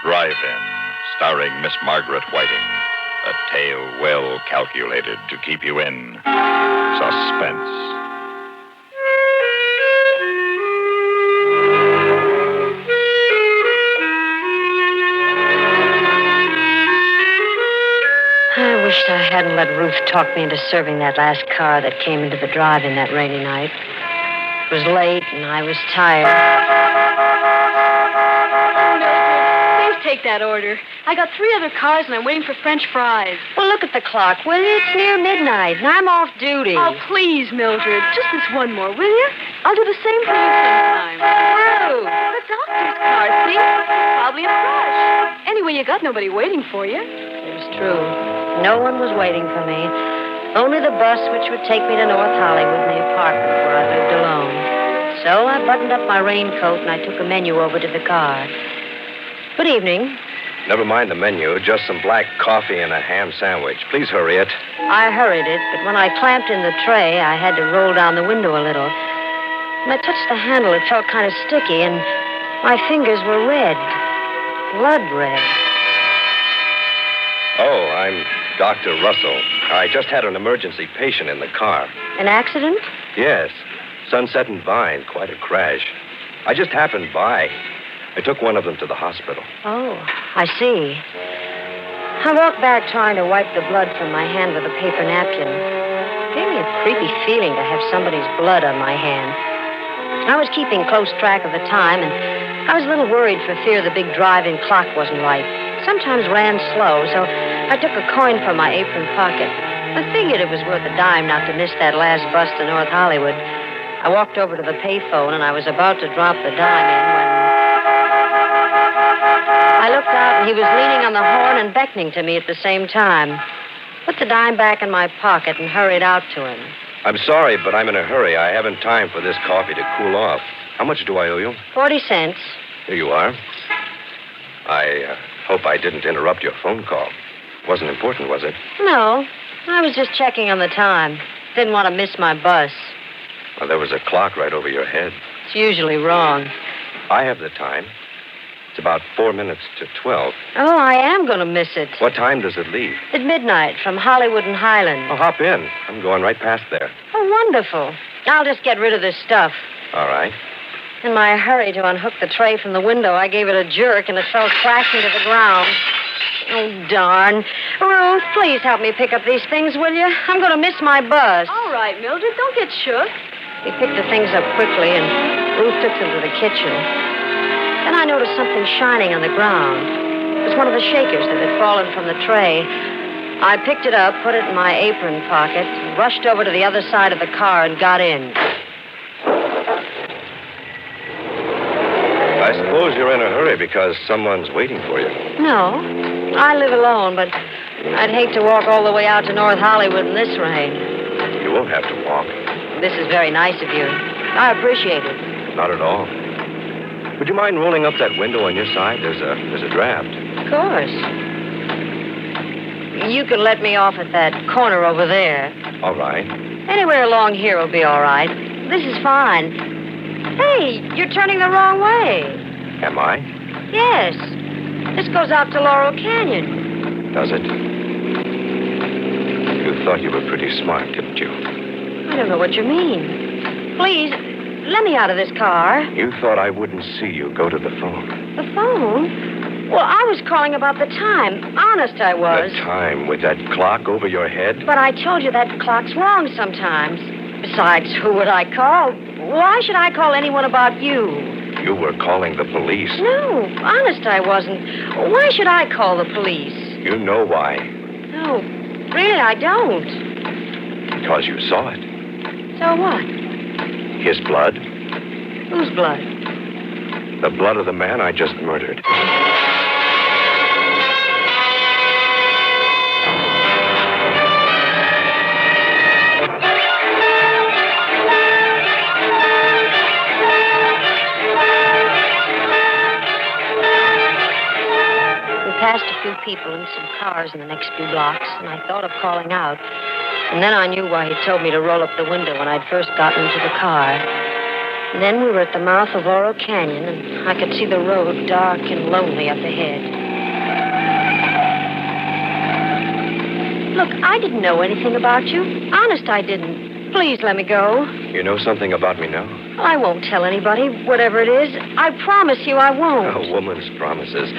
Drive-In, starring Miss Margaret Whiting. A tale well calculated to keep you in suspense. I wished I hadn't let Ruth talk me into serving that last car that came into the drive-in that rainy night. It was late, and I was tired. Oh, Mildred, please take that order. I got 3 other cars, and I'm waiting for French fries. Well, look at the clock, will you? It's near midnight, and I'm off duty. Oh, please, Mildred. Just this one more, will you? I'll do the same for you sometime. Who? The doctor's car, see? Probably a crush. Anyway, you got nobody waiting for you. It was true. No one was waiting for me. Only the bus which would take me to North Hollywood and the apartment where I lived alone. So I buttoned up my raincoat and I took a menu over to the car. Good evening. Never mind the menu, just some black coffee and a ham sandwich. Please hurry it. I hurried it, but when I clamped in the tray, I had to roll down the window a little. When I touched the handle, it felt kind of sticky, and my fingers were red. Blood red. Oh, I'm Dr. Russell. I just had an emergency patient in the car. An accident? Yes. Sunset and Vine, quite a crash. I just happened by. I took one of them to the hospital. Oh, I see. I walked back trying to wipe the blood from my hand with a paper napkin. It gave me a creepy feeling to have somebody's blood on my hand. I was keeping close track of the time, and I was a little worried for fear the big drive-in clock wasn't right. Sometimes ran slow, so I took a coin from my apron pocket. I figured it was worth a dime not to miss that last bus to North Hollywood. I walked over to the payphone, and I was about to drop the dime in when I looked out, and he was leaning on the horn and beckoning to me at the same time. Put the dime back in my pocket and hurried out to him. I'm sorry, but I'm in a hurry. I haven't time for this coffee to cool off. How much do I owe you? 40 cents. Here you are. I hope I didn't interrupt your phone call. Wasn't important, was it? No, I was just checking on the time. Didn't want to miss my bus. Well, there was a clock right over your head. It's usually wrong. I have the time. It's about 4 minutes to 12. Oh, I am going to miss it. What time does it leave? At midnight from Hollywood and Highland. Oh, hop in. I'm going right past there. Oh, wonderful. I'll just get rid of this stuff. All right. In my hurry to unhook the tray from the window, I gave it a jerk, and it fell crashing to the ground. Oh, darn. Ruth, please help me pick up these things, will you? I'm going to miss my bus. All right, Mildred, don't get shook. He picked the things up quickly, and Ruth took them to the kitchen. Then I noticed something shining on the ground. It was one of the shakers that had fallen from the tray. I picked it up, put it in my apron pocket, rushed over to the other side of the car, and got in. I suppose you're in a hurry because someone's waiting for you. No, I live alone, but I'd hate to walk all the way out to North Hollywood in this rain. You won't have to walk. This is very nice of you. I appreciate it. Not at all. Would you mind rolling up that window on your side? There's a draft. Of course. You can let me off at that corner over there. All right. Anywhere along here will be all right. This is fine. Hey, you're turning the wrong way. Am I? Yes. This goes out to Laurel Canyon. Does it? You thought you were pretty smart, didn't you? I don't know what you mean. Please, let me out of this car. You thought I wouldn't see you go to the phone. The phone? Well, I was calling about the time. Honest, I was. The time with that clock over your head? But I told you that clock's wrong sometimes. Besides, who would I call? Why should I call anyone about you? You were calling the police. No, honest, I wasn't. Why should I call the police? You know why. No, really, I don't. Because you saw it. So what? His blood. Whose blood? The blood of the man I just murdered. Passed a few people and some cars in the next few blocks, and I thought of calling out. And then I knew why he told me to roll up the window when I'd first gotten into the car. And then we were at the mouth of Oro Canyon, and I could see the road dark and lonely up ahead. Look, I didn't know anything about you. Honest, I didn't. Please let me go. You know something about me now? I won't tell anybody, whatever it is. I promise you I won't. A woman's promises.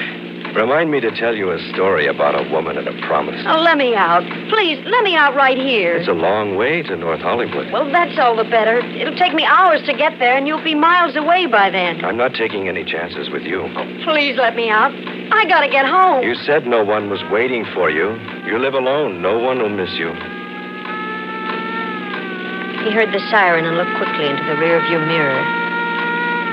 Remind me to tell you a story about a woman and a promise. Oh, let me out. Please, let me out right here. It's a long way to North Hollywood. Well, that's all the better. It'll take me hours to get there, and you'll be miles away by then. I'm not taking any chances with you. Oh, please let me out. I gotta get home. You said no one was waiting for you. You live alone. No one will miss you. He heard the siren and looked quickly into the rearview mirror.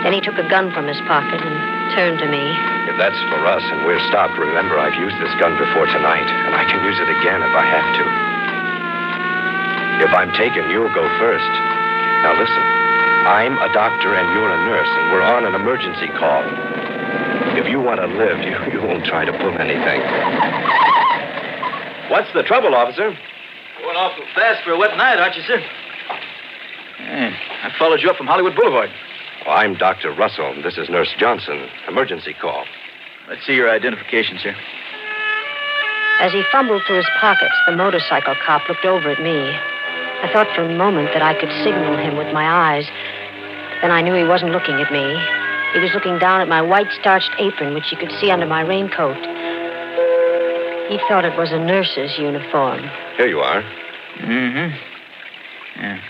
Then he took a gun from his pocket and turned to me. If that's for us and we're stopped, remember I've used this gun before tonight, and I can use it again if I have to. If I'm taken, you'll go first. Now listen, I'm a doctor and you're a nurse, and we're on an emergency call. If you want to live, you won't try to pull anything. What's the trouble, officer? Going awful fast for a wet night, aren't you, sir? Yeah, I followed you up from Hollywood Boulevard. Oh, I'm Dr. Russell, and this is Nurse Johnson. Emergency call. Let's see your identification, sir. As he fumbled through his pockets, the motorcycle cop looked over at me. I thought for a moment that I could signal him with my eyes. Then I knew he wasn't looking at me. He was looking down at my white starched apron, which you could see under my raincoat. He thought it was a nurse's uniform. Here you are. Mm-hmm. Yeah.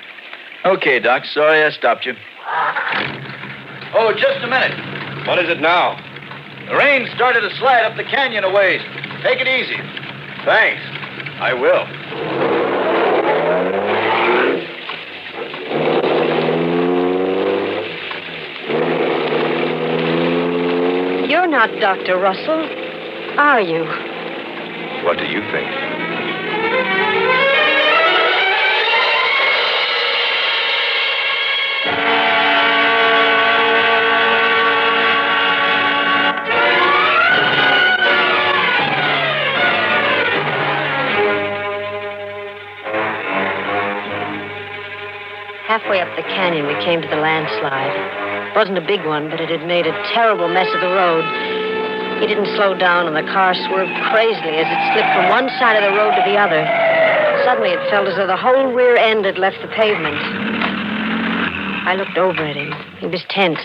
Okay, Doc. Sorry I stopped you. Oh, just a minute. What is it now? The rain started to slide up the canyon a ways. Take it easy. Thanks. I will. You're not Dr. Russell, are you? What do you think? Halfway up the canyon, we came to the landslide. It wasn't a big one, but it had made a terrible mess of the road. He didn't slow down, and the car swerved crazily as it slipped from one side of the road to the other. Suddenly, it felt as though the whole rear end had left the pavement. I looked over at him. He was tense.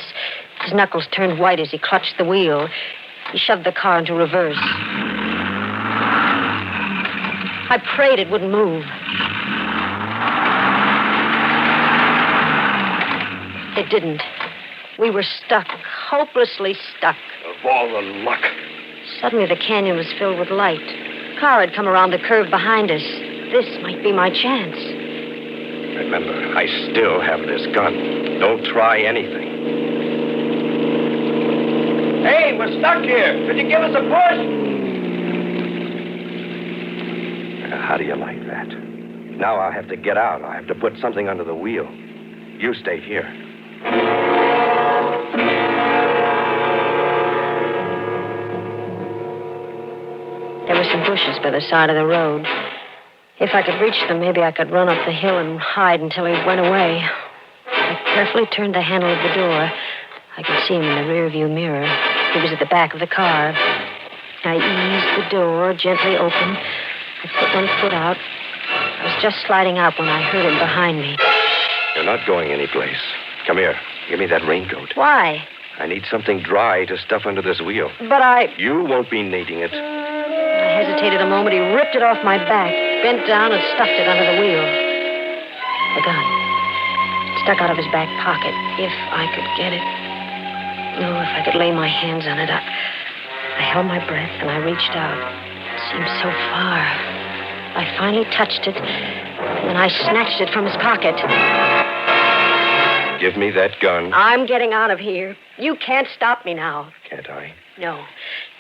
His knuckles turned white as he clutched the wheel. He shoved the car into reverse. I prayed it wouldn't move. It didn't. We were stuck, hopelessly stuck. Of all the luck. Suddenly, the canyon was filled with light. A car had come around the curve behind us. This might be my chance. Remember, I still have this gun. Don't try anything. Hey, we're stuck here. Could you give us a push? How do you like that? Now I'll have to get out. I'll have to put something under the wheel. You stay here. There were some bushes by the side of the road. If I could reach them, maybe I could run up the hill and hide until he went away. I carefully turned the handle of the door. I could see him in the rearview mirror. He was at the back of the car. I eased the door gently open. I put one foot out. I was just sliding out when I heard him behind me. You're not going anyplace. Come here. Give me that raincoat. Why? I need something dry to stuff under this wheel. But You won't be needing it. I hesitated a moment. He ripped it off my back, bent down, and stuffed it under the wheel. The gun. It stuck out of his back pocket. If I could get it. Oh, if I could lay my hands on it. I held my breath, and I reached out. It seemed so far. I finally touched it, and then I snatched it from his pocket. Give me that gun. I'm getting out of here. You can't stop me now. Can't I? No.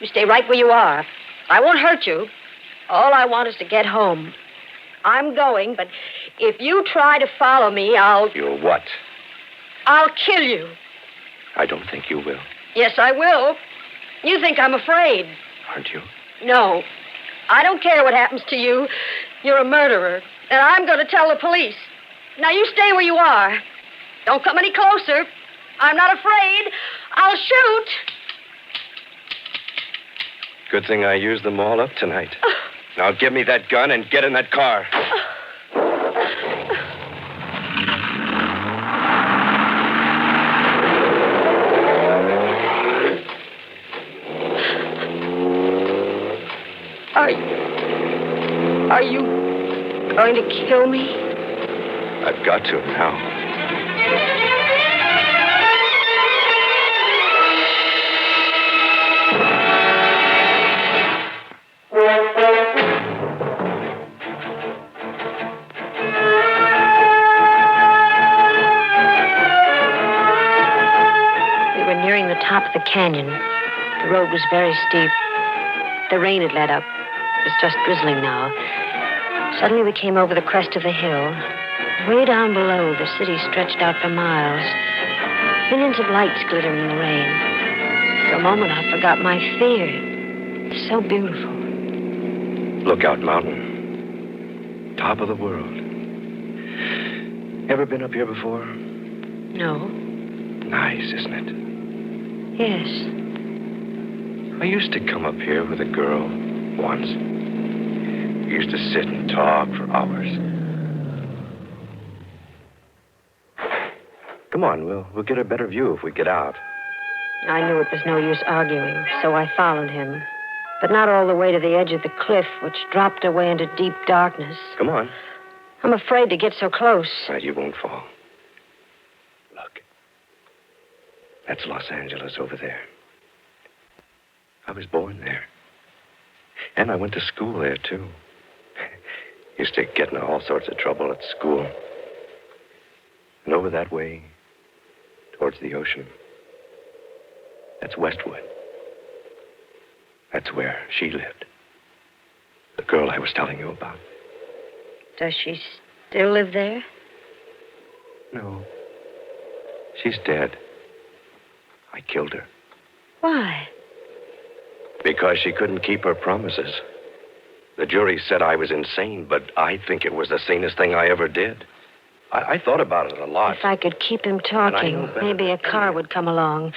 You stay right where you are. I won't hurt you. All I want is to get home. I'm going, but if you try to follow me, You'll what? I'll kill you. I don't think you will. Yes, I will. You think I'm afraid. Aren't you? No. I don't care what happens to you. You're a murderer, and I'm going to tell the police. Now, you stay where you are. Don't come any closer. I'm not afraid. I'll shoot. Good thing I used them all up tonight. Now give me that gun and get in that car. Are you going to kill me? I've got to now. We were nearing the top of the canyon. The road was very steep. The rain had let up. It was just drizzling now. Suddenly we came over the crest of the hill. Way down below, the city stretched out for miles. Millions of lights glittering in the rain. For a moment, I forgot my fear. It's so beautiful. Lookout Mountain. Top of the world. Ever been up here before? No. Nice, isn't it? Yes. I used to come up here with a girl once. We used to sit and talk for hours. Come on, we'll get a better view if we get out. I knew it was no use arguing, so I followed him. But not all the way to the edge of the cliff, which dropped away into deep darkness. Come on. I'm afraid to get so close. You won't fall. Look. That's Los Angeles over there. I was born there. And I went to school there, too. Used to get in all sorts of trouble at school. And over that way, towards the ocean, that's Westwood. That's where she lived. The girl I was telling you about. Does she still live there? No. She's dead. I killed her. Why? Because she couldn't keep her promises. The jury said I was insane, but I think it was the sanest thing I ever did. I thought about it a lot. If I could keep him talking, maybe a car would come along.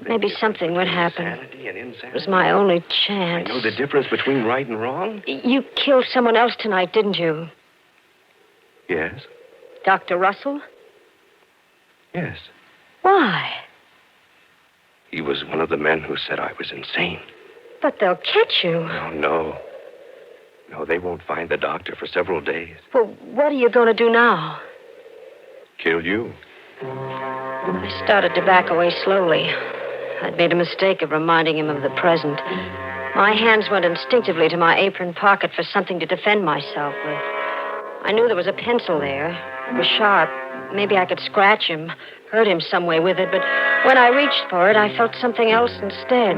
Maybe something would happen. It was my only chance. I know the difference between right and wrong. You killed someone else tonight, didn't you? Yes. Dr. Russell? Yes. Why? He was one of the men who said I was insane. But they'll catch you. No, they won't find the doctor for several days. Well, what are you going to do now? Kill you. I started to back away slowly. I'd made a mistake of reminding him of the present. My hands went instinctively to my apron pocket for something to defend myself with. I knew there was a pencil there. It was sharp. Maybe I could scratch him, hurt him some way with it, but when I reached for it, I felt something else instead.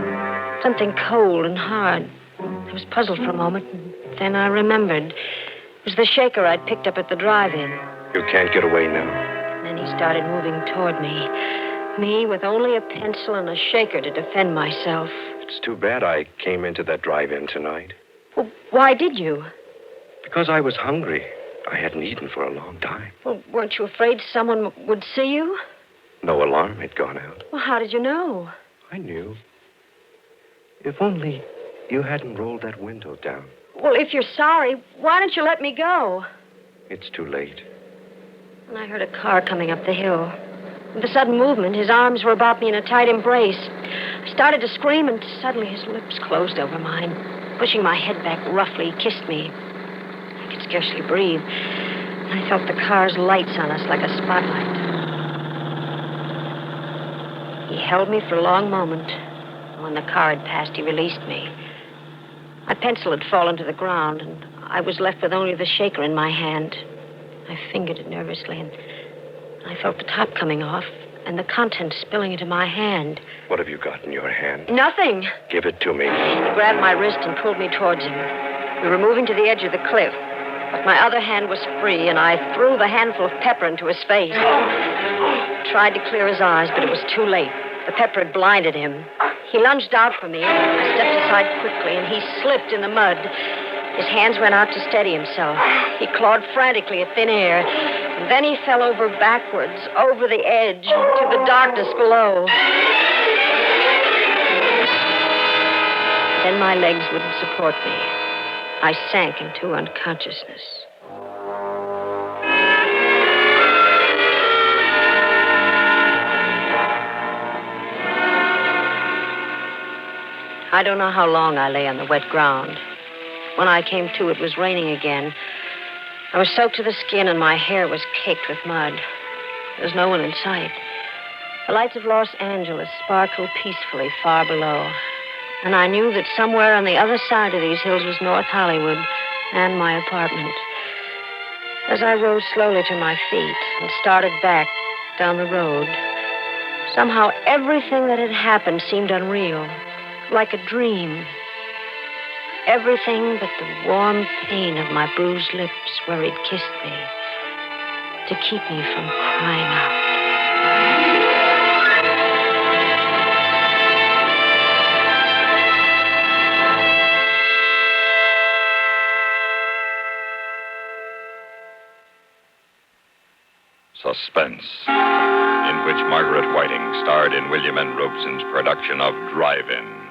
Something cold and hard. I was puzzled for a moment, and then I remembered. It was the shaker I'd picked up at the drive-in. You can't get away now. Then he started moving toward me. Me with only a pencil and a shaker to defend myself. It's too bad I came into that drive-in tonight. Well, why did you? Because I was hungry. I hadn't eaten for a long time. Well, weren't you afraid someone would see you? No alarm had gone out. Well, how did you know? I knew. If only you hadn't rolled that window down. Well, if you're sorry, why don't you let me go? It's too late. And I heard a car coming up the hill. With a sudden movement, his arms were about me in a tight embrace. I started to scream, and suddenly his lips closed over mine. Pushing my head back roughly, he kissed me. I could scarcely breathe. I felt the car's lights on us like a spotlight. He held me for a long moment. When the car had passed, he released me. My pencil had fallen to the ground, and I was left with only the shaker in my hand. I fingered it nervously, and I felt the top coming off and the contents spilling into my hand. What have you got in your hand? Nothing. Give it to me. He grabbed my wrist and pulled me towards him. We were moving to the edge of the cliff, but my other hand was free, and I threw the handful of pepper into his face. I tried to clear his eyes, but it was too late. The pepper had blinded him. He lunged out for me. I stepped aside quickly, and he slipped in the mud. His hands went out to steady himself. He clawed frantically at thin air, and Then he fell over backwards, over the edge, to the darkness below. Then my legs wouldn't support me. I sank into unconsciousness. I don't know how long I lay on the wet ground. When I came to, it was raining again. I was soaked to the skin, and my hair was caked with mud. There was no one in sight. The lights of Los Angeles sparkled peacefully far below. And I knew that somewhere on the other side of these hills was North Hollywood and my apartment. As I rose slowly to my feet and started back down the road, somehow everything that had happened seemed unreal, like a dream. Everything but the warm pain of my bruised lips where he'd kissed me to keep me from crying out. Suspense, in which Margaret Whiting starred in William N. Robeson's production of Drive-In,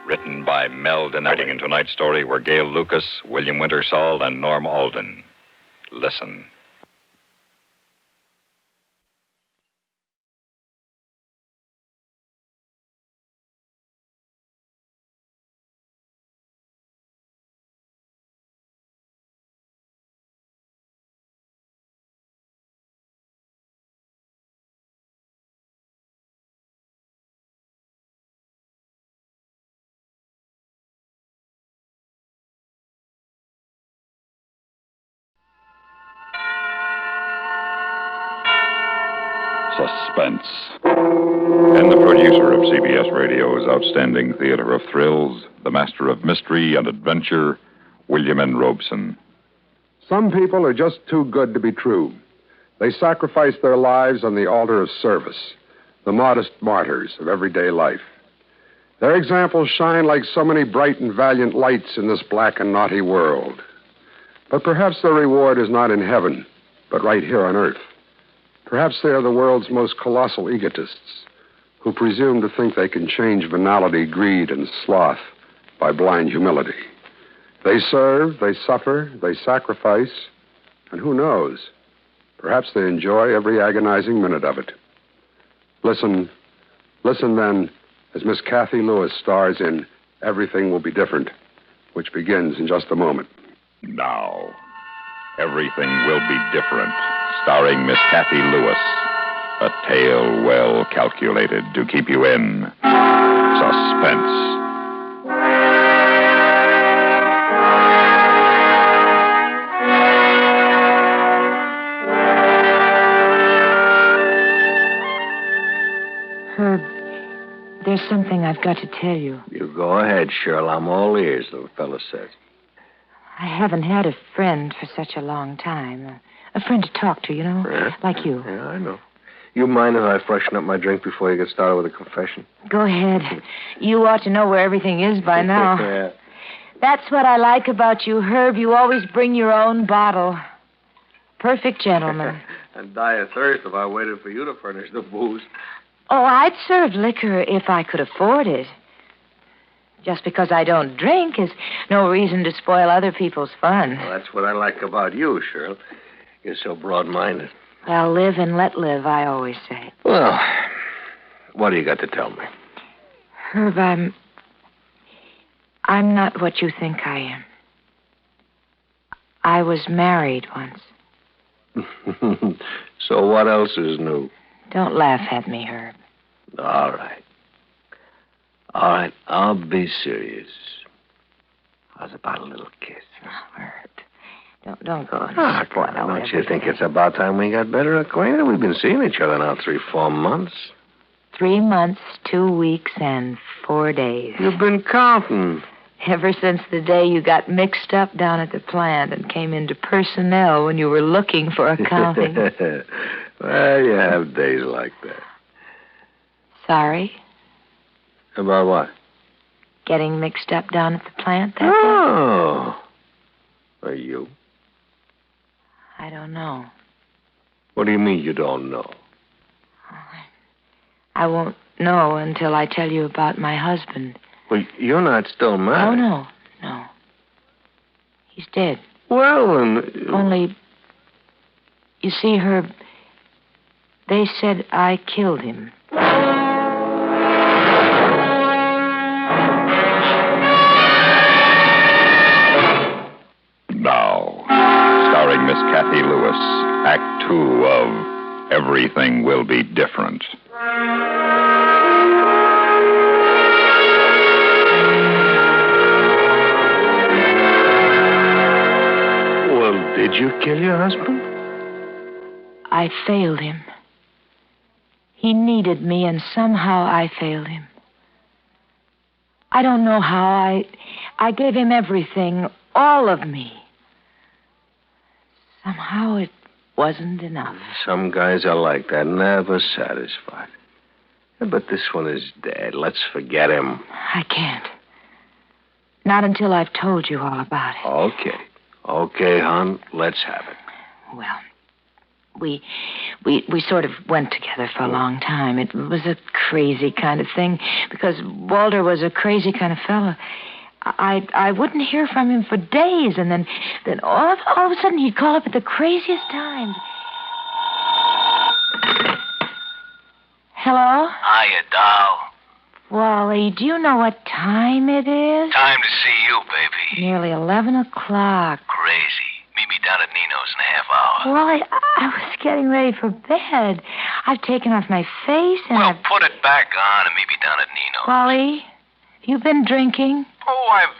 written by Mel Dinelli. Writing in tonight's story were Gail Lucas, William Wintersall, and Norm Alden. Listen. Suspense. And the producer of CBS Radio's outstanding theater of thrills, the master of mystery and adventure, William N. Robeson. Some people are just too good to be true. They sacrifice their lives on the altar of service, the modest martyrs of everyday life. Their examples shine like so many bright and valiant lights in this black and naughty world. But perhaps their reward is not in heaven, but right here on earth. Perhaps they are the world's most colossal egotists who presume to think they can change venality, greed, and sloth by blind humility. They serve, they suffer, they sacrifice, and who knows, perhaps they enjoy every agonizing minute of it. Listen then, as Miss Kathy Lewis stars in Everything Will Be Different, which begins in just a moment. Now, Everything Will Be Different, starring Miss Kathy Lewis. A tale well calculated to keep you in suspense. Herb, there's something I've got to tell you. You go ahead, Cheryl. I'm all ears, the fellow says. I haven't had a friend for such a long time. A friend to talk to, you know, like you. Yeah, I know. You mind if I freshen up my drink before you get started with a confession? Go ahead. You ought to know where everything is by now. Yeah. That's what I like about you, Herb. You always bring your own bottle. Perfect gentleman. I'd die of thirst if I waited for you to furnish the booze. Oh, I'd serve liquor if I could afford it. Just because I don't drink is no reason to spoil other people's fun. Well, that's what I like about you, Cheryl. You're so broad-minded. Well, live and let live, I always say. Well, what do you got to tell me? Herb, I'm not what you think I am. I was married once. So what else is new? Don't laugh at me, Herb. All right. All right, I'll be serious. How's about a little kiss? Oh, Herb. Don't go and Come on, don't you think it's about time we got better acquainted? We've been seeing each other now 3-4 months. 3 months, 2 weeks, and 4 days. You've been counting. Ever since the day you got mixed up down at the plant and came into personnel when you were looking for accounting. Well, you have days like that. Sorry? About what? Getting mixed up down at the plant that day? Oh. Are you? I don't know. What do you mean you don't know? I won't know until I tell you about my husband. Well, you're not still married. Oh, no. He's dead. Well, Only, you see, Herb, they said I killed him. Now, starring Miss Kathy Lewis, Act 2 of Everything Will Be Different. Well, did you kill your husband? I failed him. He needed me, and somehow I failed him. I don't know how. I gave him everything, all of me. Somehow it wasn't enough. Some guys are like that, never satisfied. But this one is dead. Let's forget him. I can't. Not until I've told you all about it. Okay, hon. Let's have it. Well, we sort of went together for a long time. It was a crazy kind of thing because Walter was a crazy kind of fellow. I wouldn't hear from him for days, and then all of a sudden he'd call up at the craziest times. Hello? Hiya, doll. Wally, do you know what time it is? Time to see you, baby. Nearly 11 o'clock. Crazy. Meet me down at Nino's in a half hour. Wally, I was getting ready for bed. I've taken off my face and Well, put it back on and meet me down at Nino's. Wally, have you been drinking? Oh, I've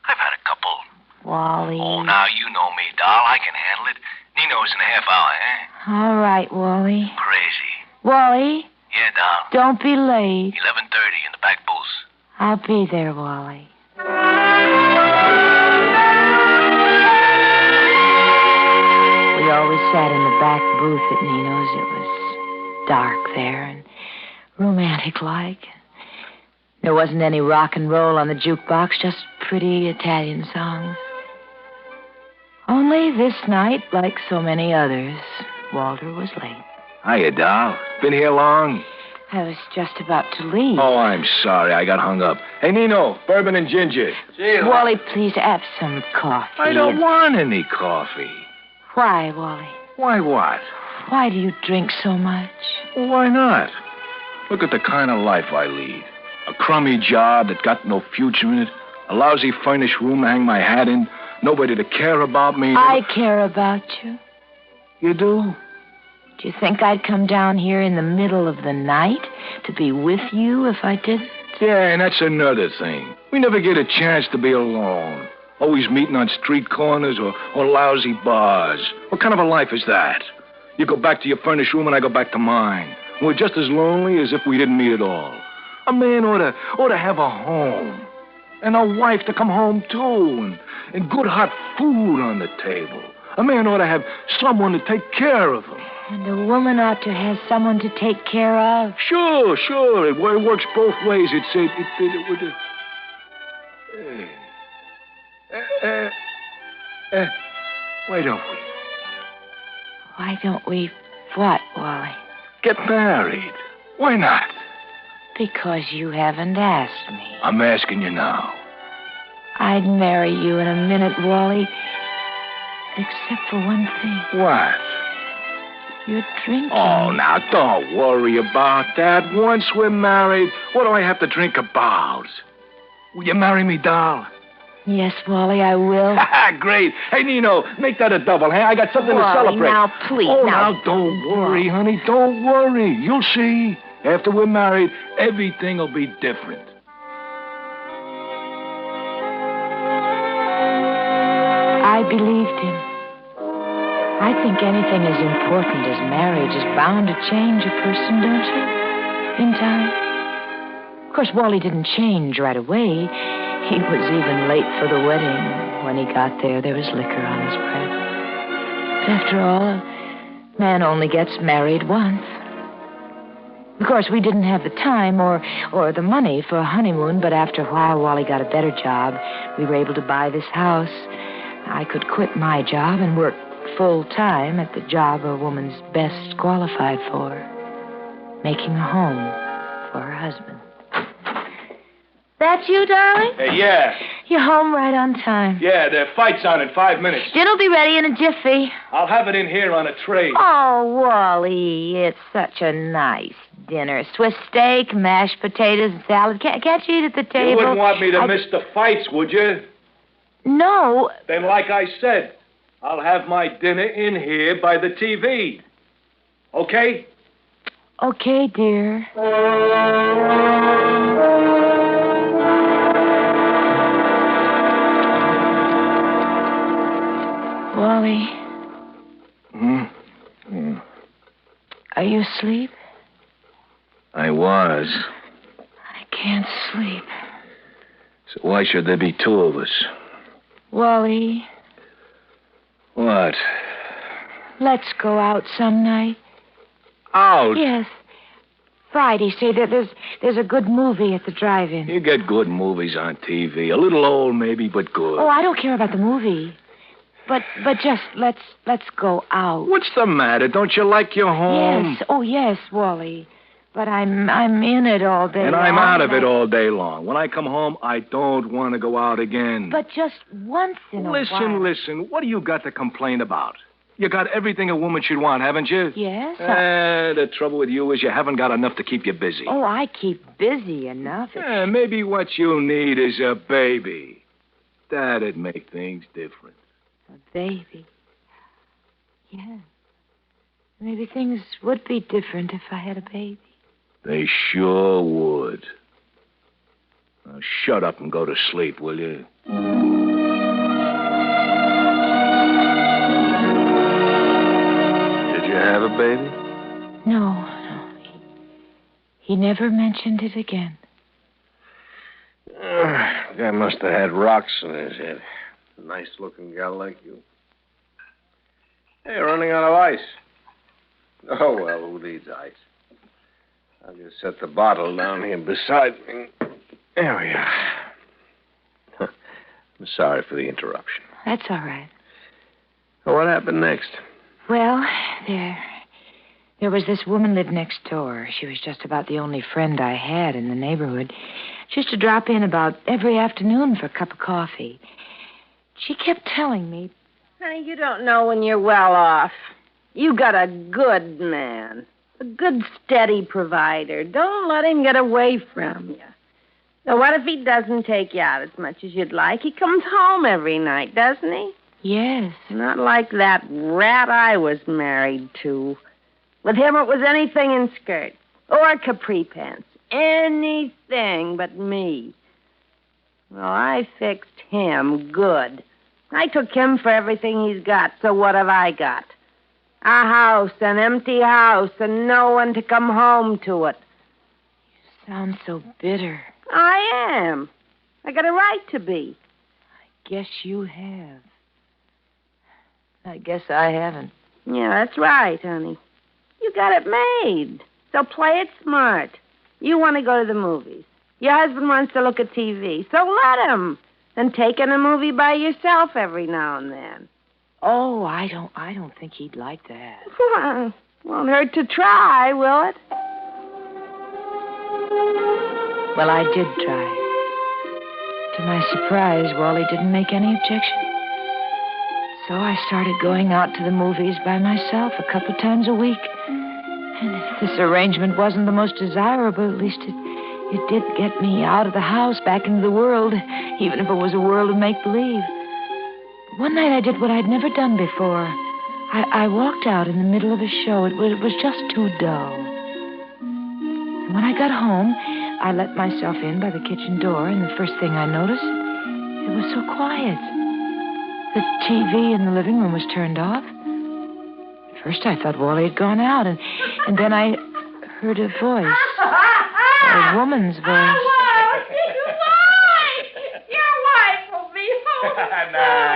had a couple. Wally. Oh, now you know me, doll. I can handle it. Nino's in a half hour, eh? All right, Wally. Crazy. Wally, Yeah, doll. don't be late. 11:30 in the back booth. I'll be there, Wally. We always sat in the back booth at Nino's. It was dark there and romantic-like. There wasn't any rock and roll on the jukebox, just pretty Italian songs. Only this night, like so many others, Walter was late. Hiya, doll. Been here long? I was just about to leave. Oh, I'm sorry. I got hung up. Hey, Nino, bourbon and ginger. Wally, please have some coffee. I don't want any coffee. Why, Wally? Why what? Why do you drink so much? Well, why not? Look at the kind of life I lead. A crummy job that got no future in it. A lousy furnished room to hang my hat in. Nobody to care about me. I care about you. You do? Do you think I'd come down here in the middle of the night to be with you if I didn't? Yeah, and that's another thing. We never get a chance to be alone. Always meeting on street corners or lousy bars. What kind of a life is that? You go back to your furnished room and I go back to mine. We're just as lonely as if we didn't meet at all. A man ought to have a home. And a wife to come home to. And good hot food on the table. A man ought to have someone to take care of him. And a woman ought to have someone to take care of. Sure. It works both ways. Why don't we? Why don't we what, Wally? Get married. Why not? Because you haven't asked me. I'm asking you now. I'd marry you in a minute, Wally. Except for one thing. What? You're drinking. Oh, now, don't worry about that. Once we're married, what do I have to drink about? Will you marry me, doll? Yes, Wally, I will. Great. Hey, Nino, make that a double, hey? I got something Wally, to celebrate. now, please. Oh, now, don't worry, honey. Don't worry. You'll see. After we're married, everything will be different. I believed him. I think anything as important as marriage is bound to change a person, don't you? In time. Of course, Wally didn't change right away. He was even late for the wedding. When he got there was liquor on his breath. But after all, a man only gets married once. Of course, we didn't have the time or the money for a honeymoon, but after a while, Wally got a better job. We were able to buy this house. I could quit my job and work full time at the job a woman's best qualified for, making a home for her husband. That's you, darling? Yeah. You're home right on time. Yeah, the fight's on in 5 minutes. Dinner'll be ready in a jiffy. I'll have it in here on a tray. Oh, Wally, it's such a nice dinner. Swiss steak, mashed potatoes, and salad. Can't you eat at the table? You wouldn't want me to miss the fights, would you? No. Then, like I said, I'll have my dinner in here by the TV. Okay? Okay, dear. Wally. Are you asleep? I was. I can't sleep. So why should there be two of us? Wally, What? let's go out some night. Out? Yes. Friday, say that there's a good movie at the drive-in. You get good movies on TV. A little old, maybe, but good. Oh, I don't care about the movie. But just let's go out. What's the matter? Don't you like your home? Yes. Oh, yes, Wally. But I'm in it all day. And I'm long, out of and it all day long. When I come home, I don't want to go out again. But just once in a while. Listen. What do you got to complain about? You got everything a woman should want, haven't you? Yes. The trouble with you is you haven't got enough to keep you busy. Oh, I keep busy enough. Maybe what you need is a baby. That'd make things different. A baby. Yeah. Maybe things would be different if I had a baby. They sure would. Now shut up and go to sleep, will you? Did you have a baby? No. He never mentioned it again. Guy must have had rocks in his head. Nice-looking gal like you. Hey, running out of ice. Oh, well, who needs ice? I'll just set the bottle down here beside me. There we are. I'm sorry for the interruption. That's all right. Well, what happened next? Well, there was this woman lived next door. She was just about the only friend I had in the neighborhood. She used to drop in about every afternoon for a cup of coffee. She kept telling me, Honey, you don't know when you're well off. You got a good man. A good, steady provider. Don't let him get away from you. Now, what if he doesn't take you out as much as you'd like? He comes home every night, doesn't he? yes. Not like that rat I was married to. With him, it was anything in skirts or capri pants. Anything but me. Well, I fixed him good. I took him for everything he's got, so what have I got? A house, an empty house, and no one to come home to it. You sound so bitter. I am. I got a right to be. I guess you have. I guess I haven't. Yeah, that's right, honey. You got it made. So play it smart. You want to go to the movies. Your husband wants to look at TV, so let him. And take in a movie by yourself every now and then. Oh, I don't think he'd like that. Well, won't hurt to try, will it? Well, I did try. To my surprise, Wally didn't make any objection. So I started going out to the movies by myself a couple of times a week. And if this arrangement wasn't the most desirable, at least it did get me out of the house, back into the world, even if it was a world of make-believe. One night I did what I'd never done before. I walked out in the middle of a show. It was just too dull. And when I got home, I let myself in by the kitchen door, and the first thing I noticed, it was so quiet. The TV in the living room was turned off. At first I thought Wally had gone out, and then I heard a voice. A woman's voice. Nah.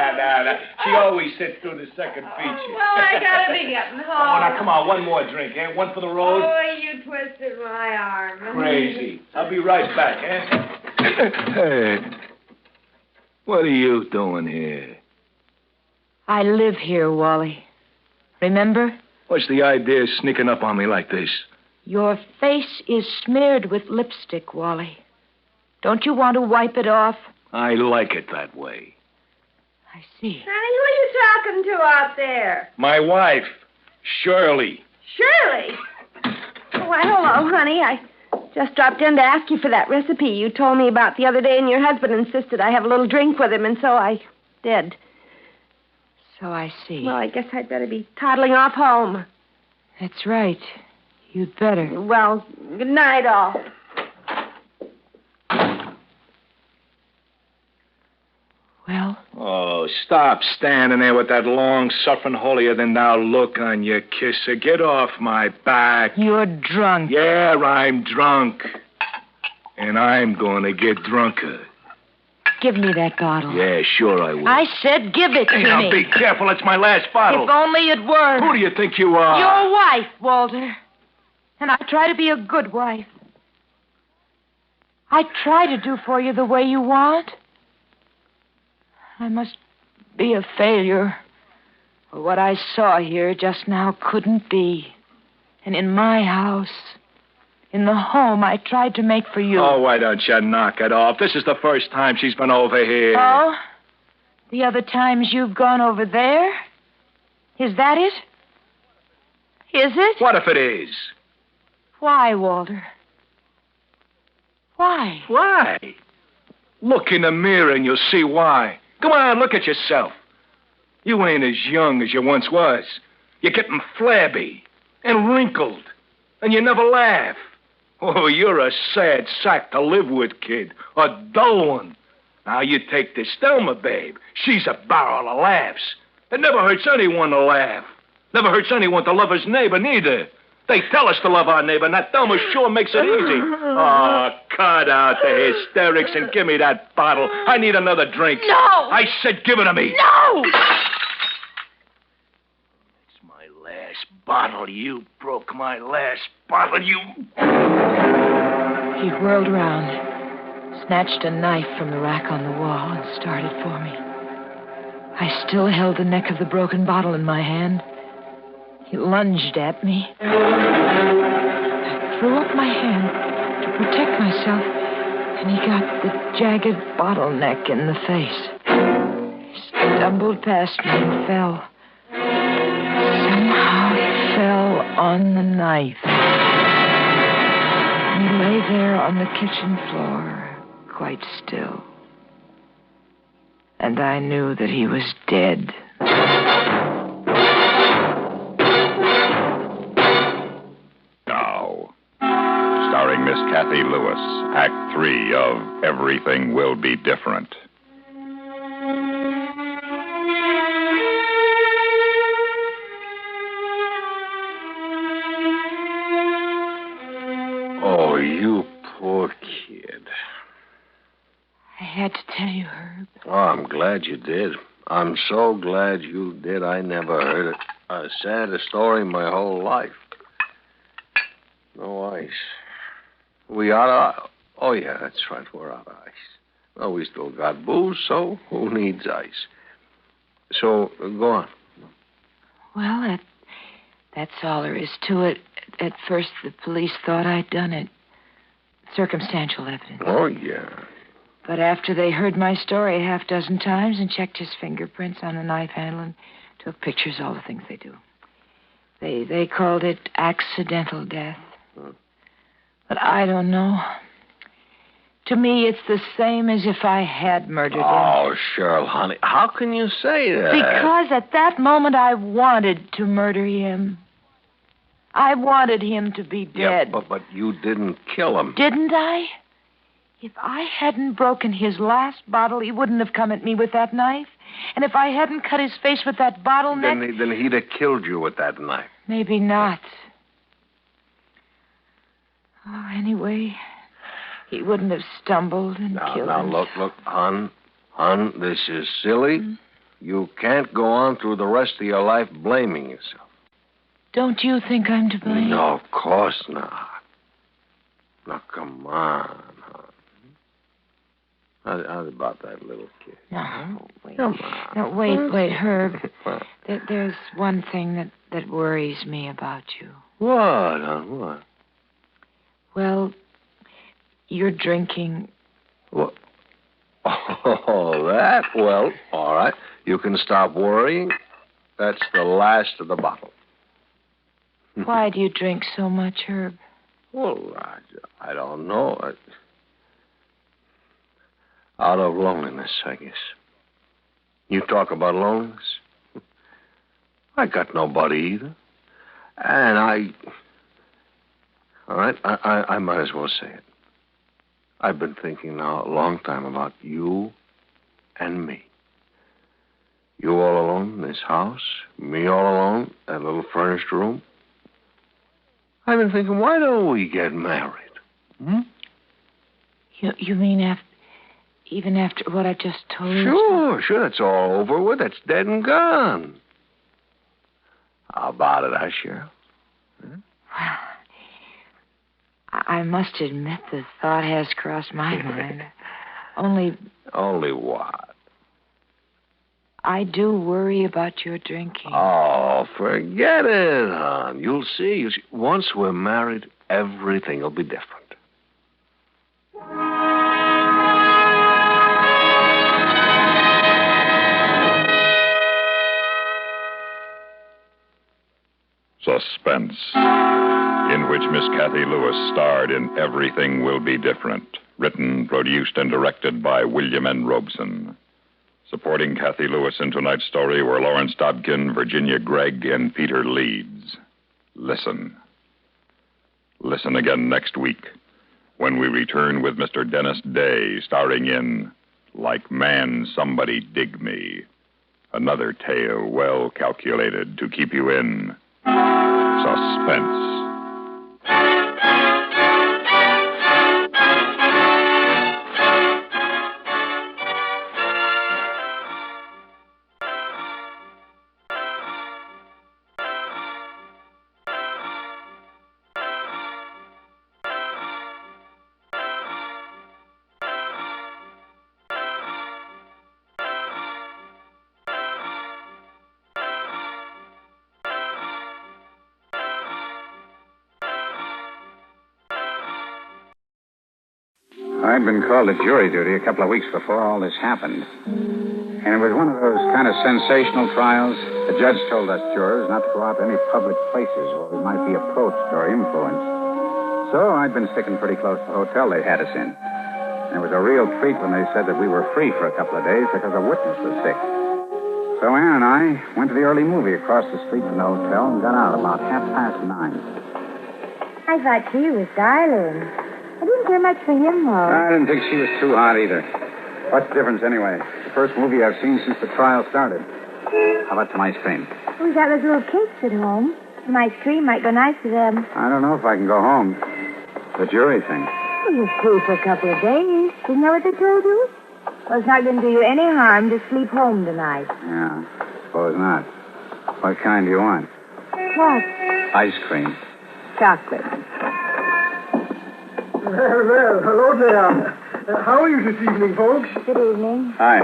She always sits through the second feature. Well, I gotta be getting home. Oh, now, come on. One more drink, eh? One for the road. Oh, you twisted my arm. Crazy. I'll be right back, eh? Hey. What are you doing here? I live here, Wally. Remember? What's the idea of sneaking up on me like this? Your face is smeared with lipstick, Wally. Don't you want to wipe it off? I like it that way. I see. Honey, who are you talking to out there? My wife, Shirley. Shirley. Why, hello, honey. I just dropped in to ask you for that recipe you told me about the other day, and your husband insisted I have a little drink with him, and so I did. So I see. Well, I guess I'd better be toddling off home. That's right. You'd better. Well, good night, all. Well? Oh, stop standing there with that long, suffering, holier-than-thou look on your kisser. Get off my back. You're drunk. Yeah, I'm drunk. And I'm going to get drunker. Give me that bottle. Yeah, sure I will. I said give it to Hey, me. now, be careful. It's my last bottle. If only it were. Who do you think you are? Your wife, Walter. And I try to be a good wife. I try to do for you the way you want. I must be a failure. For what I saw here just now couldn't be. And in my house, in the home I tried to make for you. Oh, why don't you knock it off? This is the first time she's been over here. Oh? The other times you've gone over there? Is that it? Is it? What if it is? Why, Walter? Why? Why? Look in the mirror and you'll see why. Come on, look at yourself. You ain't as young as you once was. You're getting flabby and wrinkled, and you never laugh. Oh, you're a sad sack to live with, kid. A dull one. Now, you take this Thelma, babe. She's a barrel of laughs. It never hurts anyone to laugh. Never hurts anyone to love his neighbor, neither. They tell us to love our neighbor, and that Thelma sure makes it easy. Oh, cut out the hysterics and give me that bottle. I need another drink. No! I said give it to me. No! It's my last bottle. You broke my last bottle, you... He whirled around, snatched a knife from the rack on the wall, and started for me. I still held the neck of the broken bottle in my hand. He lunged at me. I threw up my hand to protect myself, and he got the jagged bottleneck in the face. He stumbled past me and fell. Somehow fell on the knife. He lay there on the kitchen floor, quite still. And I knew that he was dead. Now, starring Miss Kathy Lewis, Act 3 of Everything Will Be Different. Oh, you poor kid. I had to tell you, Herb. Oh, I'm glad you did. I'm so glad you did. I never heard a sadder story in my whole life. No ice. We out of... Oh, yeah, that's right. We're out of ice. Well, we still got booze, so who needs ice? So, go on. Well, that's all there is to it. At first, the police thought I'd done it. Circumstantial evidence. Oh, yeah. But after they heard my story a half dozen times and checked his fingerprints on the knife handle and took pictures, all the things they do, they called it accidental death. But I don't know. To me, it's the same as if I had murdered him. Oh, Cheryl, honey, how can you say that? Because at that moment I wanted to murder him. I wanted him to be dead. Yeah, but you didn't kill him. Didn't I? If I hadn't broken his last bottle, he wouldn't have come at me with that knife. And if I hadn't cut his face with that bottleneck... Then he'd have killed you with that knife. Maybe not. Oh, anyway, he wouldn't have stumbled and killed him. Now, look, hon, this is silly. You can't go on through the rest of your life blaming yourself. Don't you think I'm to blame? No, of course not. Now, come on, hon. How about that little kid? No, wait. Come on. No, wait, Herb. There's one thing that worries me about you. What, hon? What? Well, you're drinking. What? Oh, that? Well, all right. You can stop worrying. That's the last of the bottle. Why do you drink so much, Herb? Well, I don't know. Out of loneliness, I guess. You talk about loneliness? I got nobody either. And all right, I might as well say it. I've been thinking now a long time about you and me. You all alone in this house, me all alone, that little furnished room. I've been thinking, why don't we get married? Hmm? You mean even after what I just told you? Sure, that's all over with. That's dead and gone. How about it, Sheriff? Huh? Well, I must admit the thought has crossed my mind. Only what? I do worry about your drinking. Oh, forget it, hon. You'll see. Once we're married, everything will be different. Suspense, in which Miss Kathy Lewis starred in Everything Will Be Different, written, produced, and directed by William N. Robeson. Supporting Kathy Lewis in tonight's story were Lawrence Dobkin, Virginia Gregg, and Peter Leeds. Listen. Listen again next week when we return with Mr. Dennis Day starring in Like Man Somebody Dig Me. Another tale well calculated to keep you in suspense. I'd been called to jury duty a couple of weeks before all this happened. And it was one of those kind of sensational trials. The judge told us jurors not to go out to any public places where we might be approached or influenced. So I'd been sticking pretty close to the hotel they had us in. And it was a real treat when they said that we were free for a couple of days because a witness was sick. So Ann and I went to the early movie across the street from the hotel and got out about 9:30. I thought she was darling. I didn't care much for him, though. I didn't think she was too hot either. What's the difference anyway? It's the first movie I've seen since the trial started. How about some ice cream? We got those little cakes at home. Some ice cream might go nice to them. I don't know if I can go home. The jury thing. Well, you're free for a couple of days. Isn't that what they told you? Well, it's not going to do you any harm to sleep home tonight. Yeah, suppose not. What kind do you want? What? Ice cream. Chocolate. Well, hello there. How are you this evening, folks? Good evening. Hi.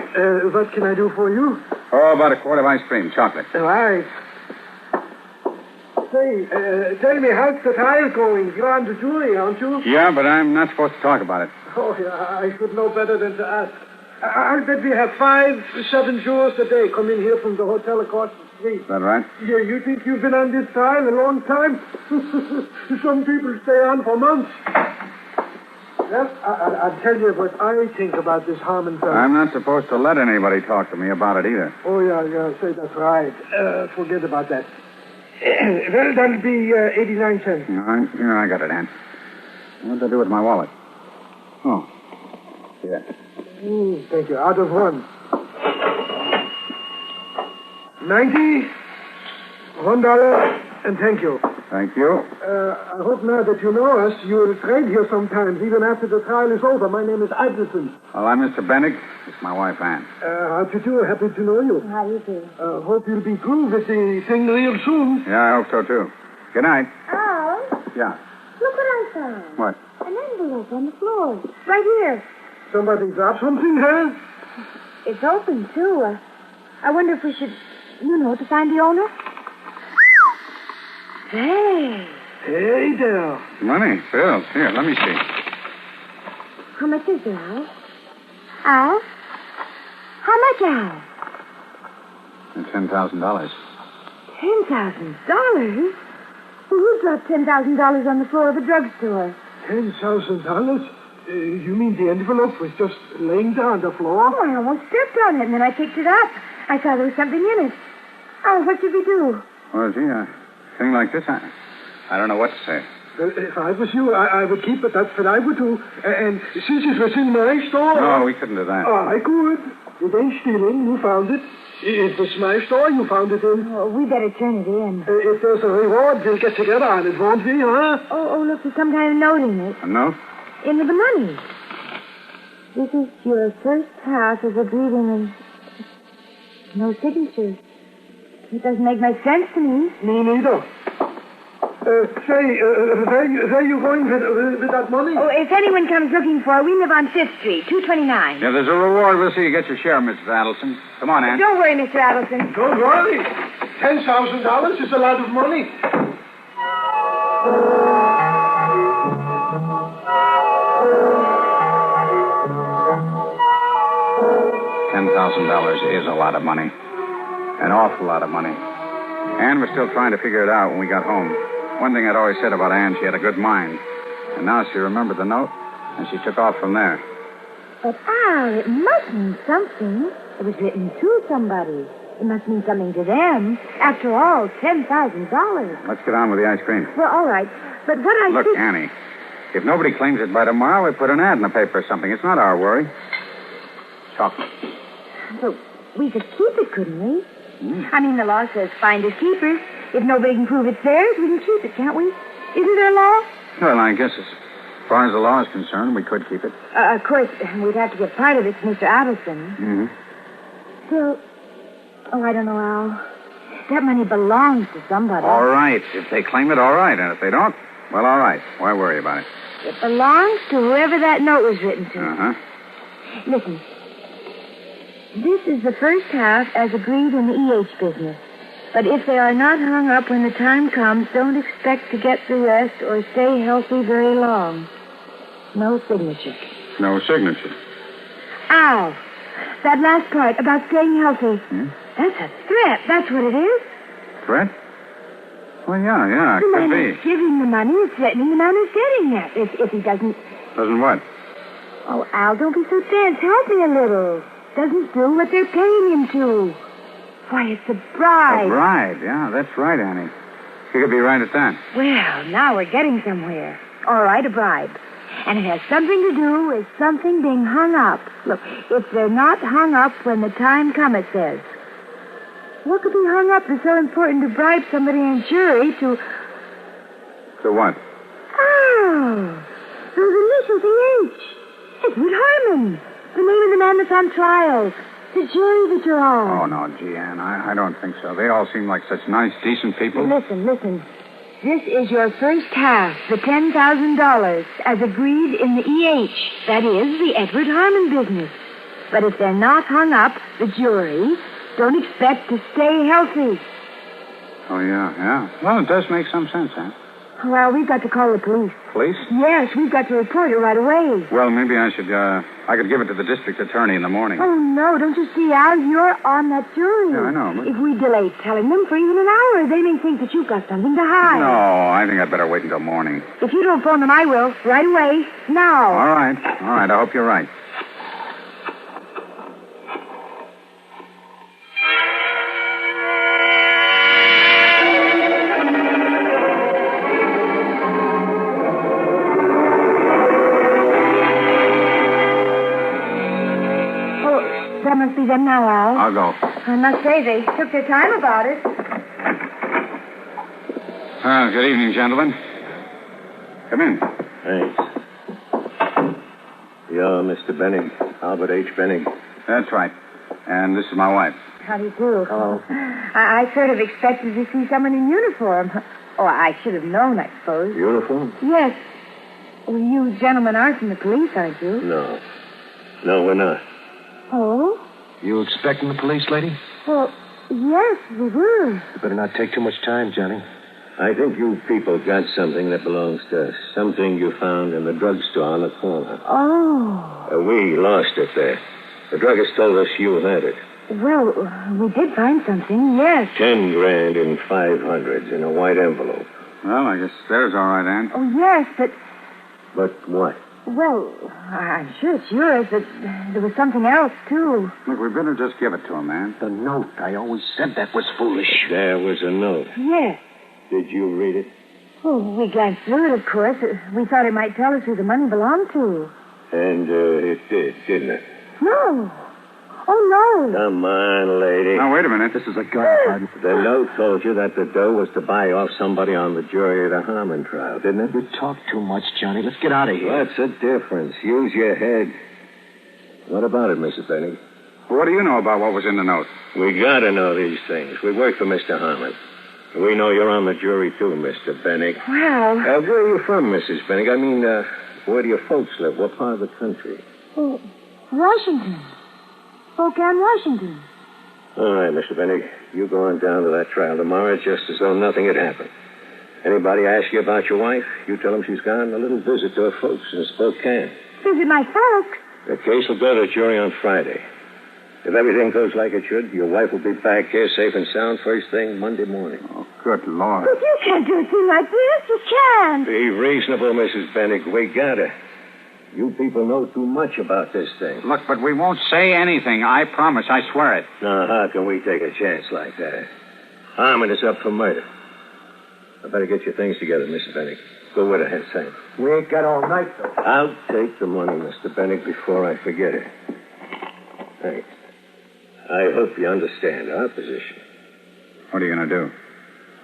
What can I do for you? Oh, about a quart of ice cream, chocolate. Right. Say, tell me, how's the trial going? You're on the jury, aren't you? Yeah, but I'm not supposed to talk about it. Oh, yeah, I should know better than to ask. I'll bet we have 5-7 jurors a day come in here from the hotel across the street. Is that right? Yeah, you think you've been on this trial a long time? Some people stay on for months. Yes, I'll tell you what I think about this Harmon fellow. I'm not supposed to let anybody talk to me about it either. Oh, yeah, say that's right. Forget about that. Well, that'll be 89 cents. Here, I got it, Ann. What did I do with my wallet? Oh, yeah. Thank you. Out of 1. 90, $1, and thank you. Thank you. I hope now that you know us, you'll trade here sometimes, even after the trial is over. My name is Iverson. Well, I'm Mr. Bennick. This is my wife, Ann. How do you do? Happy to know you. How do you do? Hope you'll be through with the thing real soon. Yeah, I hope so, too. Good night. Oh, Yeah. look what I found. What? An envelope on the floor. Right here. Somebody dropped something, huh? It's open, too. I wonder if we should, to find the owner. Say. Hey there. Money, bills. Here, let me see. How much is there, Al? Al? How much, Al? $10,000. $10,000? Who dropped $10,000 on the floor of a drugstore? $10,000? You mean the envelope was just laying there on the floor? Oh, I almost stepped on it, and then I picked it up. I saw there was something in it. Oh, what should we do? Well, gee, a thing like this, I don't know what to say. Well, if I was you, I would keep it. That's what I would do. And since it was in my store... No, we couldn't do that. Oh, I could. It ain't stealing. You found it. It was my store. You found it in. Oh, we better turn it in. If there's a reward, we'll get together on it, won't we, huh? Oh, look, there's some kind of note in it. A note? In with the money. This is your first half as agreed in and no signature. It doesn't make much sense to me. Me neither. Where you going with that money? Oh, if anyone comes looking for it, we live on 5th Street, 229. Yeah, there's a reward. We'll see you get your share, Mrs. Adelson. Come on, Ann. Don't worry, Mr. Adelson. Don't worry. $10,000 is a lot of money. $10,000 is a lot of money. An awful lot of money. Ann was still trying to figure it out when we got home. One thing I'd always said about Ann, she had a good mind. And now she remembered the note, and she took off from there. But, Al, it must mean something. It was written to somebody. It must mean something to them. After all, $10,000. Let's get on with the ice cream. Well, all right. But what I Look, think... Annie, if nobody claims it by tomorrow, we put an ad in the paper or something. It's not our worry. Chocolate. But we could keep it, couldn't we? I mean, the law says finders keepers. If nobody can prove it's theirs, we can keep it, can't we? Isn't there a law? Well, I guess as far as the law is concerned, we could keep it. Of course, we'd have to give part of it to Mr. Adelson. Mm-hmm. Still, I don't know, Al. That money belongs to somebody. All right. If they claim it, all right. And if they don't, well, all right. Why worry about it? It belongs to whoever that note was written to. Uh-huh. Listen. This is the first half as agreed in the EH business. But if they are not hung up when the time comes, don't expect to get the rest or stay healthy very long. No signature. No signature. Al, that last part about staying healthy. That's a threat. That's what it is. Threat? Well, yeah, it The could man be. who's giving the money is threatening the man who's getting it. If he doesn't... Doesn't what? Oh, Al, don't be so tense. Help me a little. Doesn't do what they're paying him to. Why, it's a bribe. A bribe, yeah, that's right, Annie. You could be right at that. Well, now we're getting somewhere. All right, a bribe. And it has something to do with something being hung up. Look, if they're not hung up when the time comes, it says. What could be hung up that's so important to bribe somebody in a jury to... To what? Oh, those initials EH. Edward Harmon. The name of the man that's on trial. The jury that you're on. Oh, no, gee, Ann, I don't think so. They all seem like such nice, decent people. Listen. This is your first half, the $10,000, as agreed in the EH. That is, the Edward Harmon business. But if they're not hung up, the jury, don't expect to stay healthy. Oh, yeah. Well, it does make some sense, Ann. Well, we've got to call the police. Police? Yes, we've got to report it right away. Well, maybe I could give it to the district attorney in the morning. Oh, no, don't you see, Al? You're on that jury. Yeah, I know, but... If we delay telling them for even an hour, they may think that you've got something to hide. No, I think I'd better wait until morning. If you don't phone them, I will. Right away. Now. All right. I hope you're right. That must be them now, Al. I'll go. I must say, they took their time about it. Good evening, gentlemen. Come in. Thanks. You're Mr. Benning, Albert H. Benning. That's right. And this is my wife. How do you do? Hello. I sort of expected to see someone in uniform. Oh, I should have known, I suppose. Uniform? Yes. Well, you gentlemen aren't from the police, aren't you? No. No, we're not. Oh? You expecting the police, lady? Well, yes, we were. You better not take too much time, Johnny. I think you people got something that belongs to us. Something you found in the drugstore on the corner. Oh. We lost it there. The druggist told us you had it. Well, we did find something, yes. 10 grand in 500s in a white envelope. Well, I guess there's all right, Ann. Oh, yes, but... But what? Well, I'm sure it's yours, but there was something else, too. Look, we better just give it to him, Ann. The note. I always said that was foolish. There was a note. Yes. Did you read it? Oh, we glanced through it, of course. We thought it might tell us who the money belonged to. And it did, didn't it? No. Oh, no. Come on, lady. Now, wait a minute. This is a gun. The note told you that the dough was to buy off somebody on the jury of the Harmon trial, didn't it? You talk too much, Johnny. Let's get out of here. What's the difference? Use your head. What about it, Mrs. Benning? What do you know about what was in the note? We gotta know these things. We work for Mr. Harmon. We know you're on the jury, too, Mr. Benning. Well... where are you from, Mrs. Benning? I mean, where do your folks live? What part of the country? Oh, Washington. Spokane, Washington. All right, Mr. Benning. You go on down to that trial tomorrow just as though nothing had happened. Anybody ask you about your wife, you tell them she's gone on a little visit to her folks in Spokane. Visit my folks? The case will go to the jury on Friday. If everything goes like it should, your wife will be back here safe and sound first thing Monday morning. Oh, good Lord. But you can't do a thing like this. You can't. Be reasonable, Mrs. Benning. We gotta. You people know too much about this thing. Look, but we won't say anything. I promise. I swear it. Now, how can we take a chance like that? Harmon is up for murder. I better get your things together, Mr. Benning. Go with her, Sam. We ain't got all night, though. I'll take the money, Mr. Benning, before I forget it. Thanks. I hope you understand our position. What are you going to do?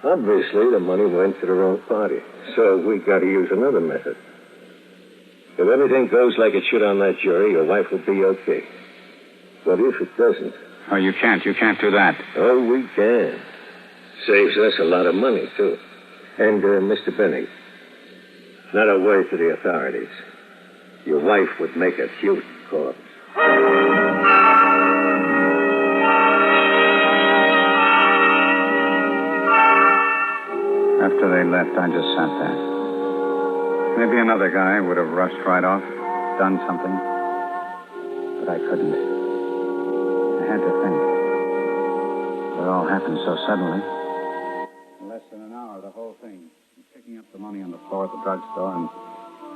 Obviously, the money went to the wrong party. So we got to use another method. If everything goes like it should on that jury, your wife will be okay. But if it doesn't... Oh, you can't. You can't do that. Oh, we can. Saves us a lot of money, too. And, Mr. Benning, not a word to the authorities. Your wife would make a cute corpse. After they left, I just sat there. Maybe another guy would have rushed right off, done something. But I couldn't. I had to think. It all happened so suddenly. In less than an hour, the whole thing. Picking up the money on the floor at the drugstore and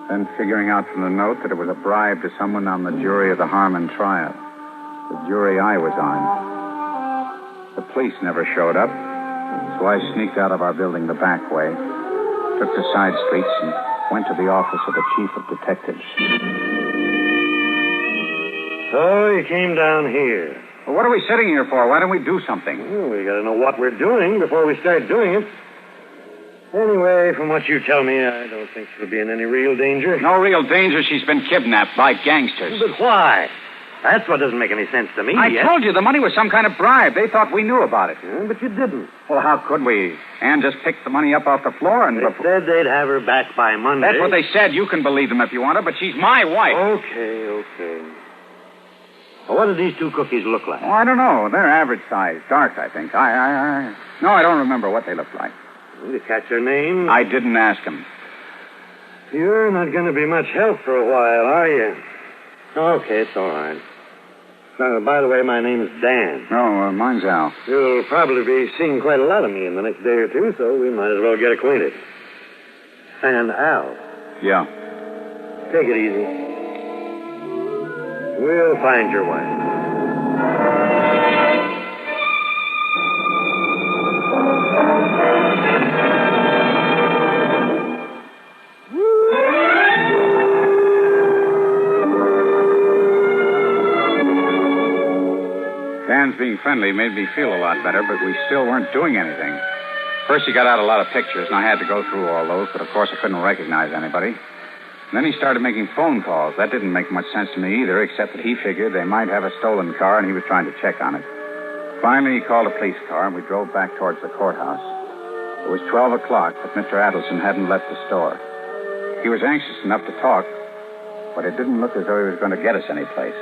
then figuring out from the note that it was a bribe to someone on the jury of the Harmon trial. The jury I was on. The police never showed up, so I sneaked out of our building the back way, took the side streets, and went to the office of the chief of detectives. So you came down here. Well, what are we sitting here for? Why don't we do something? Well, we gotta know what we're doing before we start doing it. Anyway, from what you tell me, I don't think she'll be in any real danger. No real danger. She's been kidnapped by gangsters. But why? That's what doesn't make any sense to me. I told you the money was some kind of bribe. They thought we knew about it. Yeah, but you didn't. Well, how could we? Ann just picked the money up off the floor and... They said they'd have her back by Monday. That's what they said. You can believe them if you want to, but she's my wife. Okay. Well, what do these two cookies look like? Oh, I don't know. They're average size. Dark, I think. No, I don't remember what they look like. Did you catch her name? I didn't ask him. You're not going to be much help for a while, are you? Okay, it's all right. By the way, my name's Dan. No, mine's Al. You'll probably be seeing quite a lot of me in the next day or two, so we might as well get acquainted. And Al. Yeah. Take it easy. We'll find your wife. Dan's being friendly made me feel a lot better, but we still weren't doing anything. First, he got out a lot of pictures, and I had to go through all those, but of course I couldn't recognize anybody. And then he started making phone calls. That didn't make much sense to me either, except that he figured they might have a stolen car, and he was trying to check on it. Finally, he called a police car, and we drove back towards the courthouse. It was 12 o'clock, but Mr. Adelson hadn't left the store. He was anxious enough to talk, but it didn't look as though he was going to get us anyplace.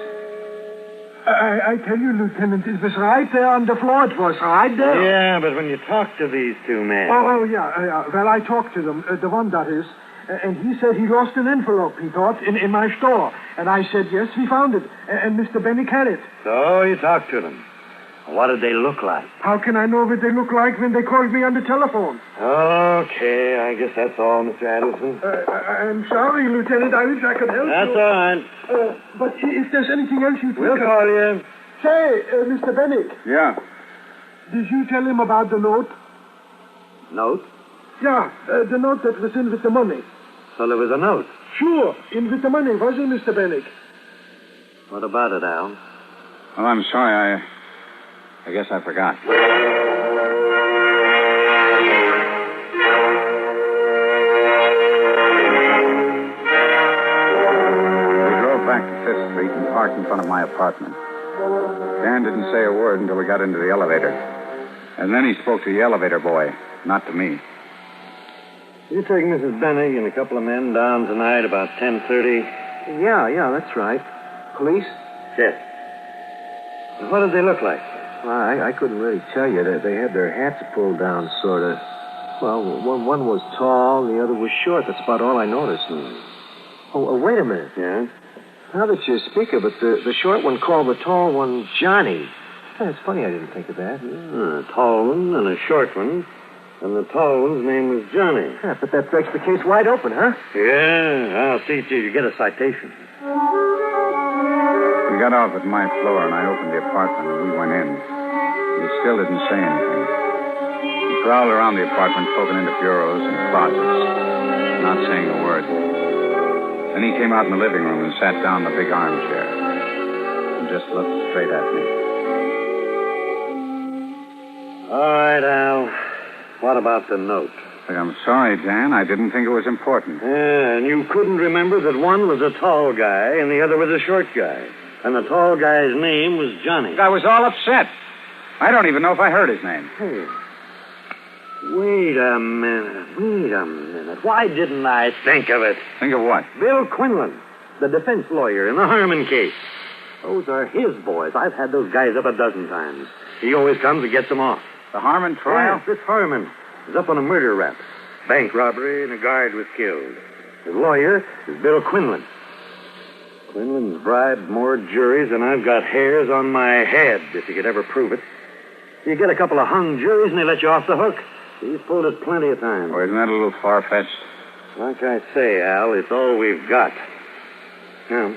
I tell you, Lieutenant, it was right there on the floor. It was right there. Yeah, but when you talk to these two men... Yeah. Well, I talked to them, the one that is, and he said he lost an envelope, he thought, in my store. And I said, yes, we found it, and Mr. Bennick had it. So you talked to them. What did they look like? How can I know what they look like when they called me on the telephone? Okay, I guess that's all, Mr. Adelson. I'm sorry, Lieutenant. I wish I could help you. That's all right. But if there's anything else you think... We'll call you. Say, Mr. Bennick. Yeah. Did you tell him about the note? Note? Yeah, the note that was in with the money. So there was a note? Sure, in with the money, wasn't it, Mr. Bennick? What about it, Al? Well, I'm sorry. I guess I forgot. We drove back to Fifth Street and parked in front of my apartment. Dan didn't say a word until we got into the elevator. And then he spoke to the elevator boy, not to me. You take Mrs. Bennick and a couple of men down tonight about 10:30? Yeah, that's right. Police? Yes. What did they look like? Well, I couldn't really tell you. They had their hats pulled down, sort of. Well, one was tall, and the other was short. That's about all I noticed. Oh, wait a minute. Yeah? Now that you speak of it, the short one called the tall one Johnny. It's funny I didn't think of that. A tall one and a short one. And the tall one's name was Johnny. Yeah, but that breaks the case wide open, huh? Yeah, I'll see to you get a citation. We got off at my floor, and I opened the apartment, and we went in. He still didn't say anything. He prowled around the apartment, poking into bureaus and closets, not saying a word. Then he came out in the living room and sat down in the big armchair and just looked straight at me. All right, Al. What about the note? Look, I'm sorry, Dan. I didn't think it was important. Yeah, and you couldn't remember that one was a tall guy and the other was a short guy. And the tall guy's name was Johnny. I was all upset. I don't even know if I heard his name. Hey. Wait a minute. Why didn't I think of it? Think of what? Bill Quinlan, the defense lawyer in the Harmon case. Those are his boys. I've had those guys up a dozen times. He always comes and gets them off. The Harmon trial? Yes, this Harmon is up on a murder rap. Bank robbery and a guard was killed. His lawyer is Bill Quinlan. Quinlan's bribed more juries than I've got hairs on my head, if you could ever prove it. You get a couple of hung juries and they let you off the hook. He's pulled it plenty of times. Oh, isn't that a little far-fetched? Like I say, Al, it's all we've got. Now,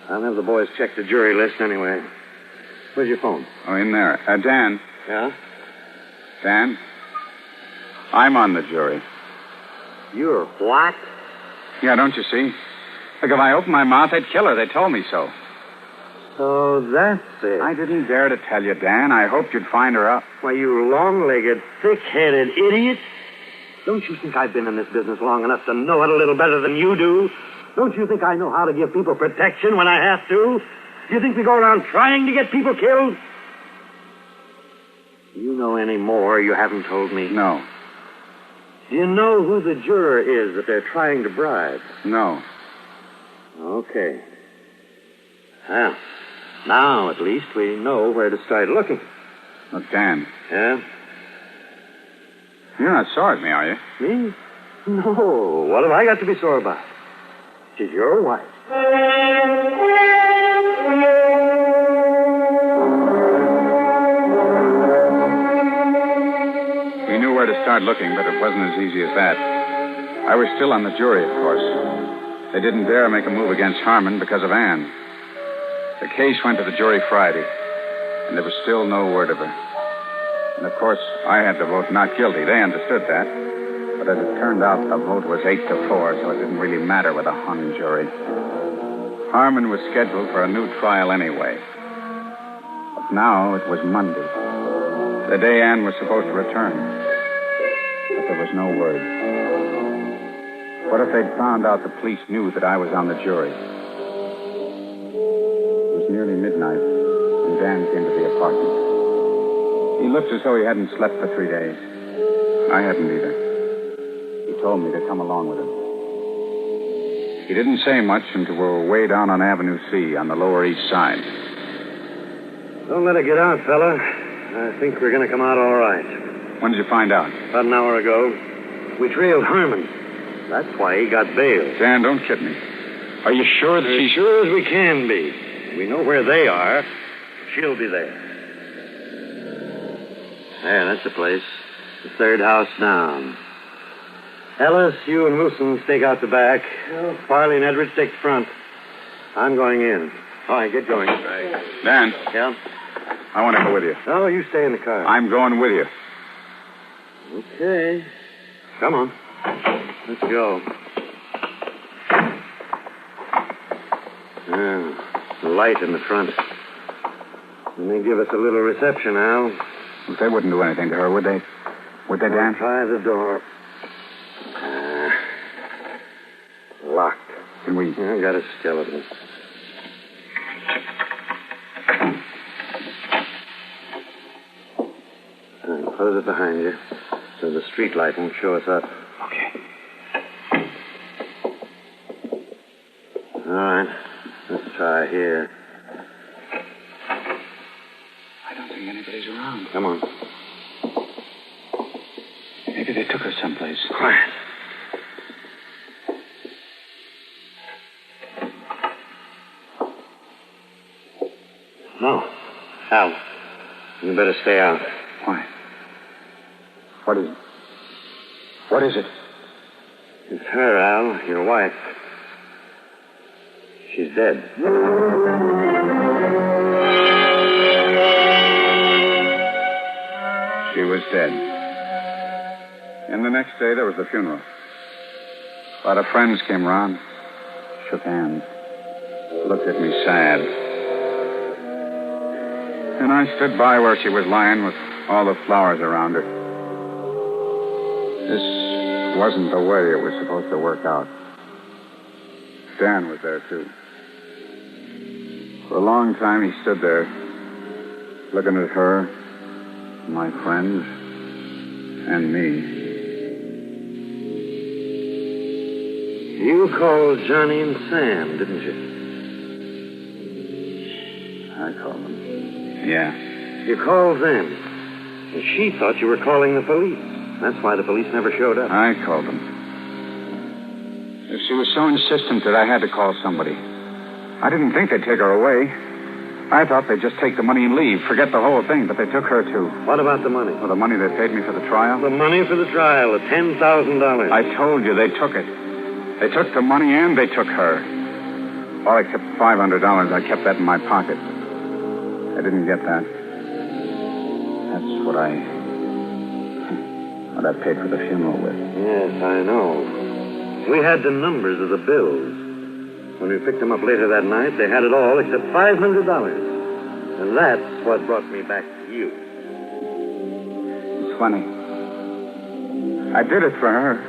I'll have the boys check the jury list anyway. Where's your phone? Oh, in there. Dan. Yeah? Dan? I'm on the jury. You're what? Yeah, don't you see? Look, if I opened my mouth, they'd kill her. They told me so. So that's it. I didn't dare to tell you, Dan. I hoped you'd find her out. Why, you long-legged, thick-headed idiot. Don't you think I've been in this business long enough to know it a little better than you do? Don't you think I know how to give people protection when I have to? Do you think we go around trying to get people killed? Do you know any more you haven't told me? No. Do you know who the juror is that they're trying to bribe? No. Okay. Well, now at least we know where to start looking. Look, Dan. Yeah? You're not sore at me, are you? Me? No. What have I got to be sore about? She's your wife. We knew where to start looking, but it wasn't as easy as that. I was still on the jury, of course. They didn't dare make a move against Harmon because of Anne. The case went to the jury Friday, and there was still no word of her. And, of course, I had to vote not guilty. They understood that. But as it turned out, the vote was 8-4, so it didn't really matter with a hung jury. Harmon was scheduled for a new trial anyway. But now it was Monday, the day Anne was supposed to return. But there was no word. What if they'd found out the police knew that I was on the jury? It was nearly midnight, and Dan came to the apartment. He looked as though he hadn't slept for 3 days. I hadn't either. He told me to come along with him. He didn't say much until we were way down on Avenue C on the Lower East Side. Don't let it get out, fella. I think we're going to come out all right. When did you find out? About an hour ago. We trailed Harmon. That's why he got bail. Dan, don't kid me. Are you sure that As sure as we can be. We know where they are. She'll be there. There, that's the place. The third house down. Ellis, you and Wilson stake out the back. Farley and Edwards take the front. I'm going in. All right, get going. Dan. Yeah? I want to go with you. No, you stay in the car. I'm going with you. Okay. Come on. Let's go. The light in the front. They may give us a little reception, Al. They wouldn't do anything to her, would they? Would they, Dan? Try the door. Locked. Can we... I got a skeleton. Close it behind you so the street light won't show us up. Okay. All right. Let's try here. I don't think anybody's around. Come on. Maybe they took her someplace. Quiet. No. Al, you better stay out. Why? What is it? What is it? It's her, Al, your wife. She's dead. She was dead. And the next day, there was the funeral. A lot of friends came around, shook hands, looked at me sad. And I stood by where she was lying with all the flowers around her. This wasn't the way it was supposed to work out. Dan was there, too. For a long time, he stood there, looking at her, my friends, and me. You called Johnny and Sam, didn't you? I called them. Yeah. You called them. And she thought you were calling the police. That's why the police never showed up. I called them. If she was so insistent that I had to call somebody, I didn't think they'd take her away. I thought they'd just take the money and leave, forget the whole thing, but they took her, too. What about the money? Well, the money they paid me for the trial? The money for the trial, the $10,000. I told you, they took it. They took the money and they took her. All except $500. I kept that in my pocket. I didn't get that. That's what I paid for the funeral with. Yes, I know. We had the numbers of the bills. When we picked them up later that night, they had it all except $500. And that's what brought me back to you. It's funny. I did it for her.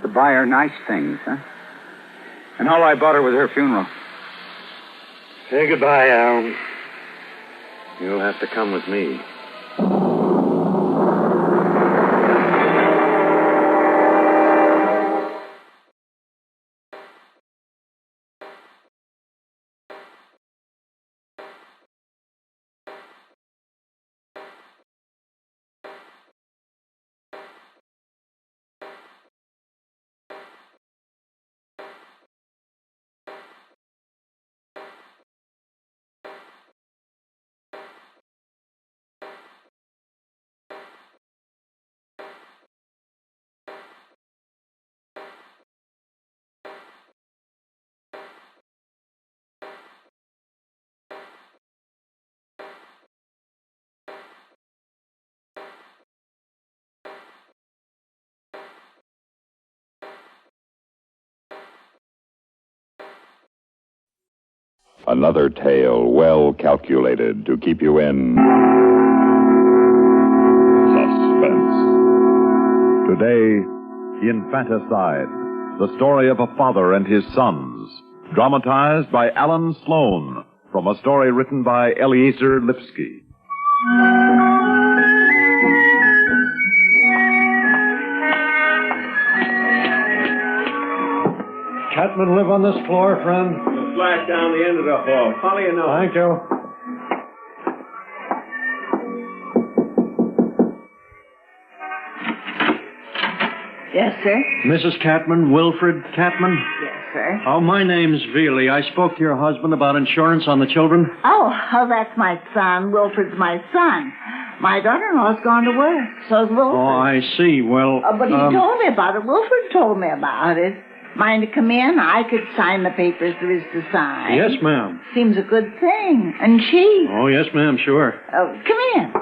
To buy her nice things, huh? And all I bought her was her funeral. Say goodbye, Al. You'll have to come with me. Another tale well calculated to keep you in suspense. Today, Infanticide, the story of a father and his sons, dramatized by Alan Sloan from a story written by Eliezer Lipsky. Catman live on this floor, friend? The flat down the end of the hall. Follow you know. Thank you. Yes, sir. Mrs. Catman, Wilfred Catman? Yes, sir. Oh, my name's Veely. I spoke to your husband about insurance on the children. Oh, that's my son. Wilfred's my son. My daughter-in-law's gone to work. So's Wilfred. Oh, I see. Well, but he told me about it. Wilfred told me about it. Mind to come in? I could sign the papers there is to sign. Yes, ma'am. Seems a good thing. And she? Oh, yes, ma'am, sure. Oh, come in.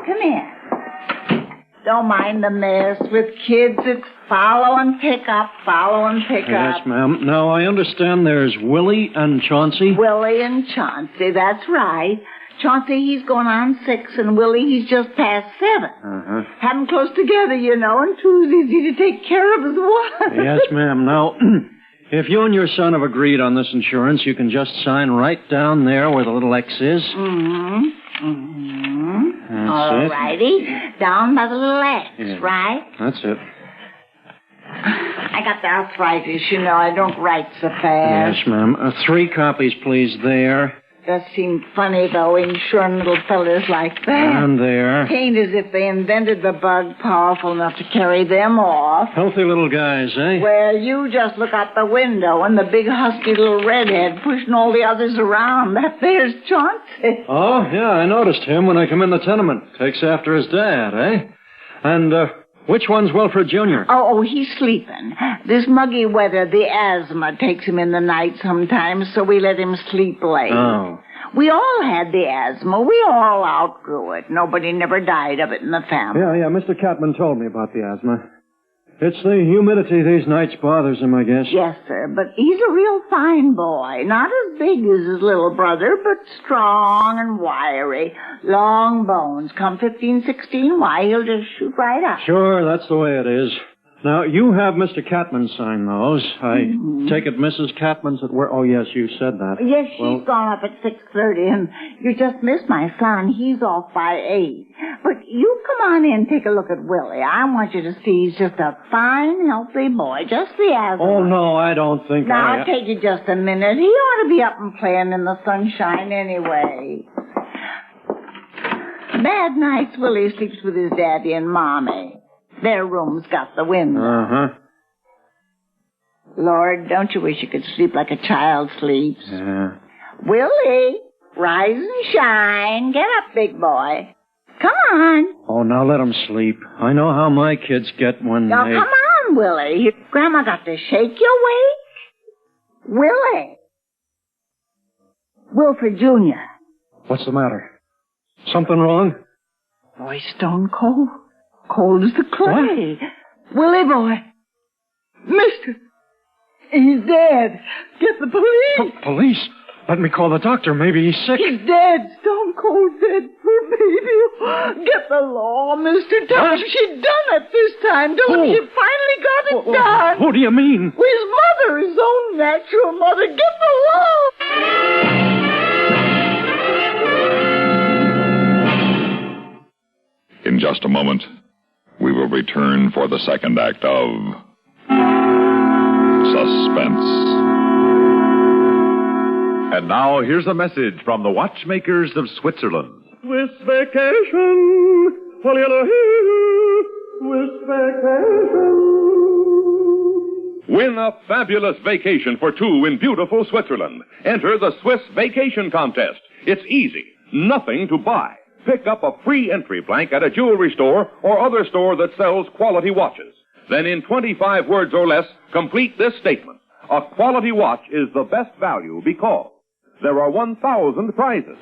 Don't mind the mess. With kids, it's follow and pick up. Yes, ma'am. Now, I understand there's Willie and Chauncey. Willie and Chauncey, that's right. Chauncey, he's going on 6, and Willie, he's just past 7. Uh-huh. Have them close together, you know, and two's easy to take care of as one. Yes, ma'am. Now, if you and your son have agreed on this insurance, you can just sign right down there where the little X is. That's All righty. Down by the little X, Yeah. right? That's it. I got the arthritis, you know. I don't write so fast. Yes, ma'am. 3 copies, please, there. Does seem funny, though, insuring little fellas like that. And there. Ain't as if they invented the bug powerful enough to carry them off. Healthy little guys, eh? Well, you just look out the window and the big husky little redhead pushing all the others around. That there's Chauncey. Oh, yeah, I noticed him when I come in the tenement. Takes after his dad, eh? And, which one's Wilfred Jr.? Oh, he's sleeping. This muggy weather, the asthma takes him in the night sometimes, so we let him sleep late. Oh. We all had the asthma. We all outgrew it. Nobody never died of it in the family. Yeah, Mr. Catman told me about the asthma. It's the humidity these nights bothers him, I guess. Yes, sir, but he's a real fine boy. Not as big as his little brother, but strong and wiry. Long bones. Come 15, 16, why, he'll just shoot right up. Sure, that's the way it is. Now, you have Mr. Catman sign those. I take it Mrs. Catman's at work. Oh, yes, you said that. Yes, she's gone up at 6:30, and you just missed my son. He's off by 8. But you come on in, take a look at Willie. I want you to see he's just a fine, healthy boy. Just the asthma. Oh, no, I don't think Now, I'll take you just a minute. He ought to be up and playing in the sunshine anyway. Bad nights, Willie sleeps with his daddy and mommy. Their room's got the window. Uh-huh. Lord, don't you wish you could sleep like a child sleeps? Yeah. Willie, rise and shine. Get up, big boy. Come on. Oh, now let him sleep. I know how my kids get when Now, they... come on, Willie. Grandma got to shake you awake. Willie. Wilfred Jr. What's the matter? Something wrong? Oh, he's stone cold. Cold as the clay. What? Willie boy. Mister. He's dead. Get the police. Police? Let me call the doctor. Maybe he's sick. He's dead. Stone cold dead. Poor baby. Get the law, mister. Tell him she done it this time. Tell him she finally got it done. Who do you mean? His mother, his own natural mother. Get the law. In just a moment, we will return for the second act of Suspense. And now, here's a message from the watchmakers of Switzerland. Swiss vacation, while yellow here, Swiss vacation. Win a fabulous vacation for 2 in beautiful Switzerland. Enter the Swiss Vacation Contest. It's easy. Nothing to buy. Pick up a free entry blank at a jewelry store or other store that sells quality watches. Then in 25 words or less, complete this statement. A quality watch is the best value because there are 1,000 prizes.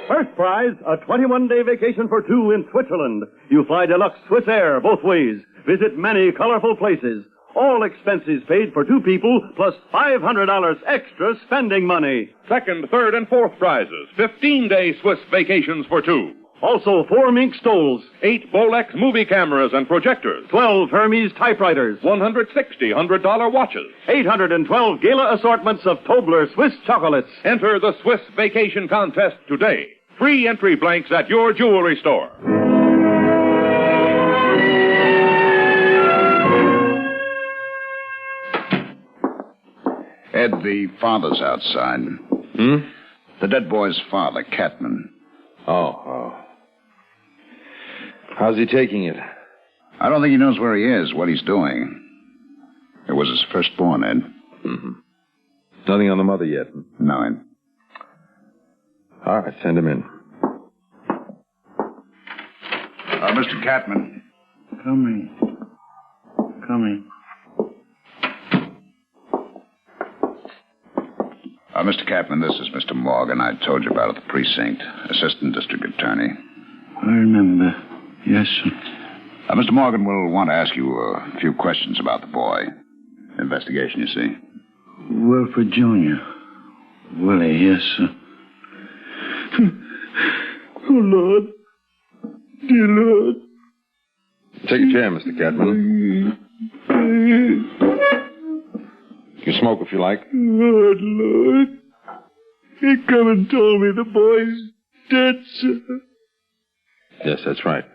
First prize, a 21-day vacation for 2 in Switzerland. You fly deluxe Swiss Air both ways. Visit many colorful places. All expenses paid for 2 people, plus $500 extra spending money. Second, third, and fourth prizes. 15-day Swiss vacations for 2. Also, 4 mink stoles. 8 Bolex movie cameras and projectors. 12 Hermes typewriters. 160 $100 watches. 812 gala assortments of Tobler Swiss chocolates. Enter the Swiss Vacation Contest today. Free entry blanks at your jewelry store. Ed, the father's outside. The dead boy's father, Catman. Oh. How's he taking it? I don't think he knows where he is, what he's doing. It was his firstborn, Ed. Mm-hmm. Nothing on the mother yet? No, Ed. All right, send him in. Mr. Catman. Coming. Mr. Catman, this is Mr. Morgan. I told you about at the precinct. Assistant District Attorney. I remember. Yes, sir. Mr. Morgan will want to ask you a few questions about the boy. Investigation, you see. Wilfred Jr. Willie, yes, sir. Oh, Lord. Dear Lord. Take a chair, Mr. Catman. You can smoke if you like. Lord. He come and told me the boy's dead, sir. Yes, that's right.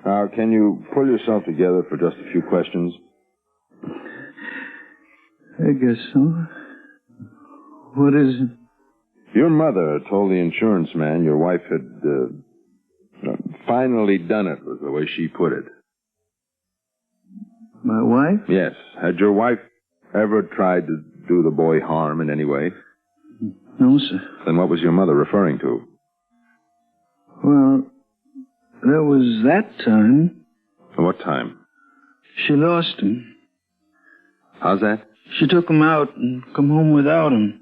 Now, can you pull yourself together for just a few questions? I guess so. What is it? Your mother told the insurance man your wife had finally done it, was the way she put it. My wife? Yes. Had your wife ever tried to do the boy harm in any way? No, sir. Then what was your mother referring to? Well, there was that time. What time? She lost him. How's that? She took him out and come home without him.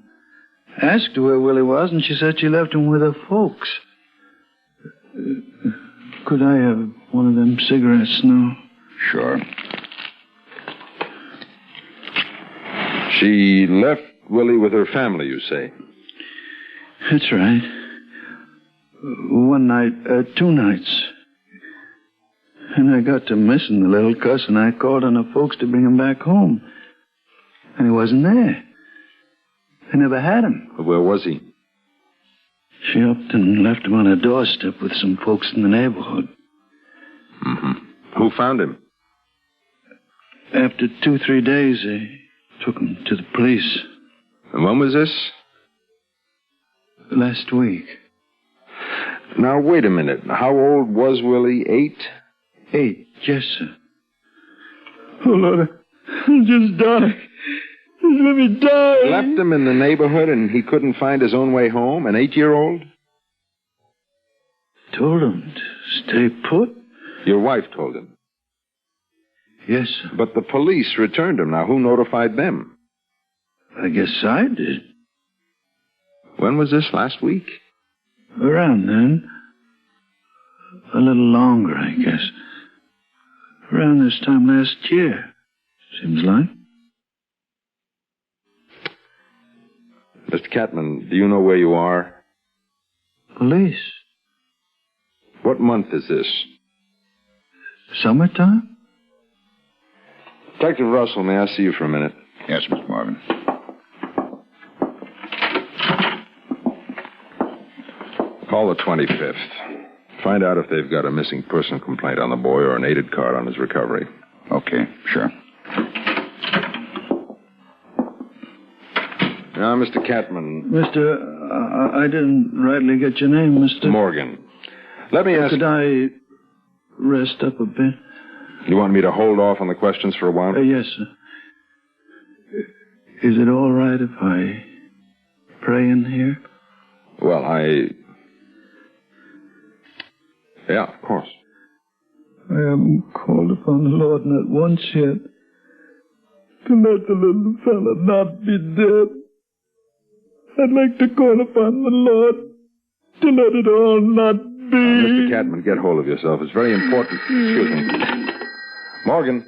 Asked her where Willie was, and she said she left him with her folks. Could I have one of them cigarettes now? Sure. She left Willie with her family, you say? That's right. One night, 2 nights. And I got to missing the little cuss, and I called on her folks to bring him back home. And he wasn't there. They never had him. Where was he? She upped and left him on a doorstep with some folks in the neighborhood. Mm-hmm. Who found him? After 2-3 days, they took him to the police. And when was this? Last week. Now, wait a minute. How old was Willie? 8? 8, yes, sir. Oh, Lord, I'll just die. Just let me die. Left him in the neighborhood and he couldn't find his own way home? An 8-year-old? Told him to stay put. Your wife told him? Yes, sir. But the police returned him. Now, who notified them? I guess I did. When was this, last week? Around then. A little longer, I guess. Around this time last year, seems like. Mr. Catman, do you know where you are? Police. What month is this? Summertime? Detective Russell, may I see you for a minute? Yes, Mr. Morgan. Call the 25th. Find out if they've got a missing person complaint on the boy or an aided card on his recovery. Okay, sure. Now, Mr. Catman. I didn't rightly get your name, Mr. Morgan. Let me ask... Could I rest up a bit? You want me to hold off on the questions for a while? Yes, sir. Is it all right if I pray in here? Well, Yeah, of course. I haven't called upon the Lord not once yet to let the little fella not be dead. I'd like to call upon the Lord to let it all not be. Mr. Catman, get hold of yourself. It's very important. Excuse me. Morgan.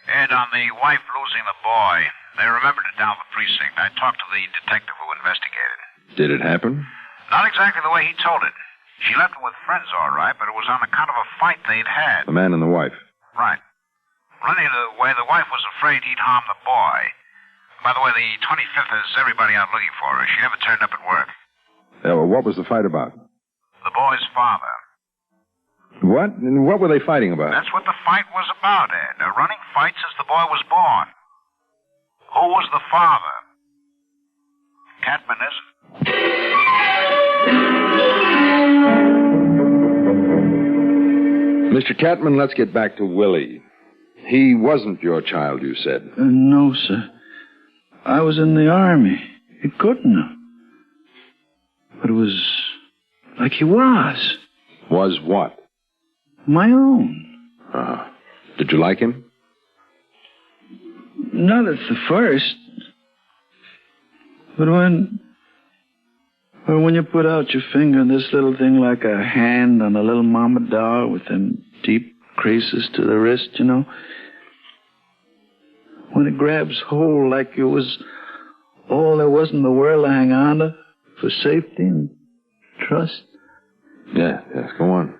Ed, on the wife losing the boy, they remembered it down the precinct. I talked to the detective who investigated. Did it happen? Not exactly the way he told it. She left him with friends, all right, but it was on account of a fight they'd had. The man and the wife. Right. Well, anyway, the wife was afraid he'd harm the boy. By the way, the 25th has everybody out looking for her. She never turned up at work. Yeah, well, what was the fight about? The boy's father. What? And what were they fighting about? That's what the fight was about, Ed. A running fight since the boy was born. Who was the father? Catman isn't. Mr. Catman, let's get back to Willie. He wasn't your child, you said. No, sir. I was in the army. He couldn't have. But it was like he was. Was what? My own. Did you like him? Not at the first. But when you put out your finger on this little thing like a hand on a little mama dog with them deep creases to the wrist, you know. When it grabs hold like it was all there was in the world to hang on to for safety and trust. Yeah, go on.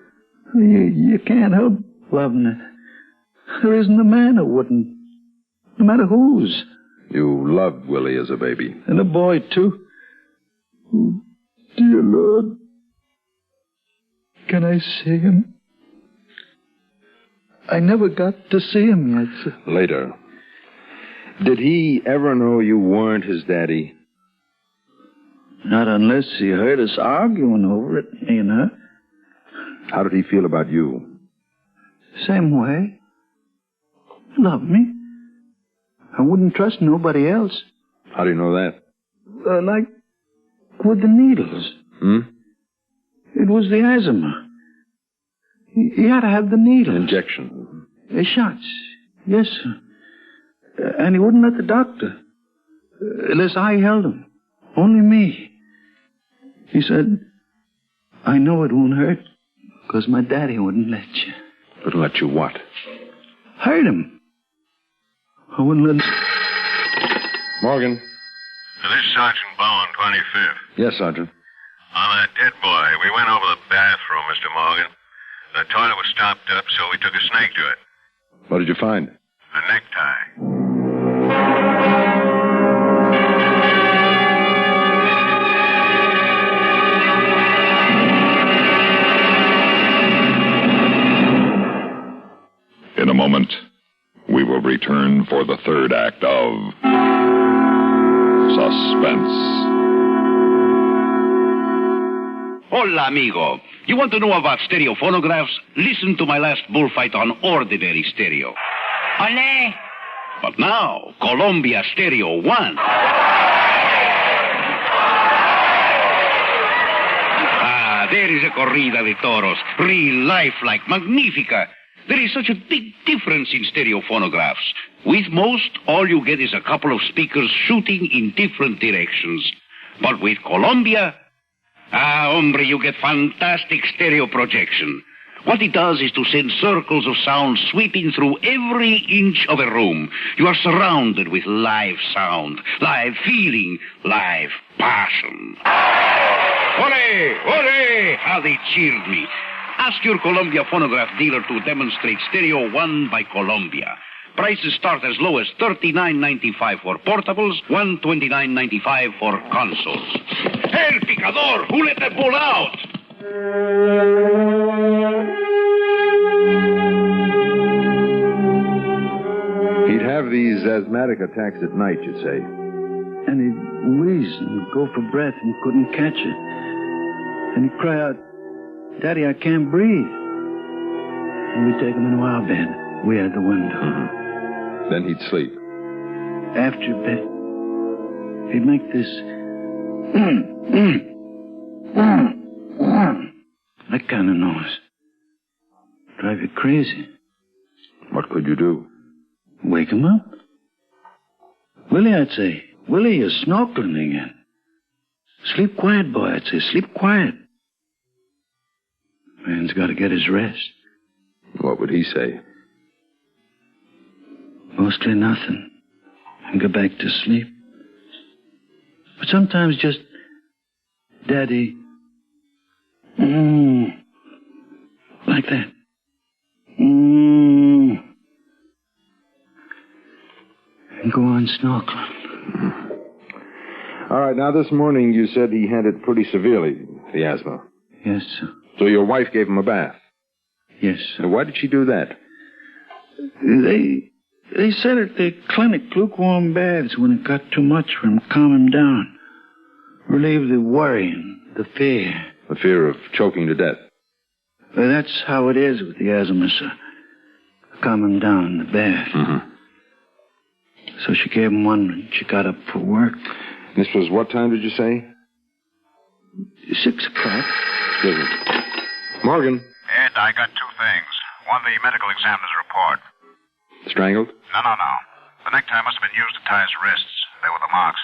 You can't help loving it. There isn't a man who wouldn't, no matter whose. You loved Willie as a baby. And a boy, too. Oh, dear Lord. Can I see him? I never got to see him yet, sir. Later. Did he ever know you weren't his daddy? Not unless he heard us arguing over it, he and her. How did he feel about you? Same way. He loved me. I wouldn't trust nobody else. How do you know that? Like with the needles. It was the asthma. He had to have the needles. Injection. Shots. Yes, sir. And he wouldn't let the doctor. Unless I held him. Only me. He said, I know it won't hurt, because my daddy wouldn't let you. Wouldn't let you what? Hurt him. I wouldn't let him. Morgan. This is Sergeant Bowen, 25th. Yes, Sergeant. On that dead boy, we went over the bathroom, Mr. Morgan. The toilet was stopped up, so we took a snake to it. What did you find? A necktie. In a moment, we will return for the third act of Suspense. Hola, amigo. You want to know about stereo phonographs? Listen to my last bullfight on ordinary stereo. Ole! But now, Columbia Stereo 1. There is a corrida de toros. Real life-like, magnifica. There is such a big difference in stereo phonographs. With most, all you get is a couple of speakers shooting in different directions. But with Columbia, hombre, you get fantastic stereo projection. What it does is to send circles of sound sweeping through every inch of a room. You are surrounded with live sound, live feeling, live passion. Ole! Ole! How they cheered me. Ask your Columbia phonograph dealer to demonstrate Stereo 1 by Columbia. Prices start as low as $39.95 for portables, $129.95 for consoles. El Picador! Who let that bull out? He'd have these asthmatic attacks at night, you'd say. And he'd wheeze and go for breath and couldn't catch it. And he'd cry out, Daddy, I can't breathe. And we'd take him into our bed. We had the window. Then he'd sleep. After bed, he'd make this... that kind of noise. Drive you crazy. What could you do? Wake him up. Willie, I'd say. Willie, you're snorkeling again. Sleep quiet, boy, I'd say. Sleep quiet. Man's got to get his rest. What would he say? Mostly nothing. And go back to sleep. But sometimes just, Daddy, like that. And go on snorkeling. All right, now this morning you said he had it pretty severely, the asthma. Yes, sir. So your wife gave him a bath? Yes, sir. Now, why did she do that? They said at the clinic lukewarm baths when it got too much for him, calm him down. Relieve the worry and the fear. The fear of choking to death? Well, that's how it is with the asthma, sir. Calm him down in the bath. Mm-hmm. So she gave him one when she got up for work. This was what time did you say? 6 o'clock. Excuse me. Morgan. Ed, I got 2 things. One, the medical examiner's report. Strangled? No. The necktie must have been used to tie his wrists. They were the marks.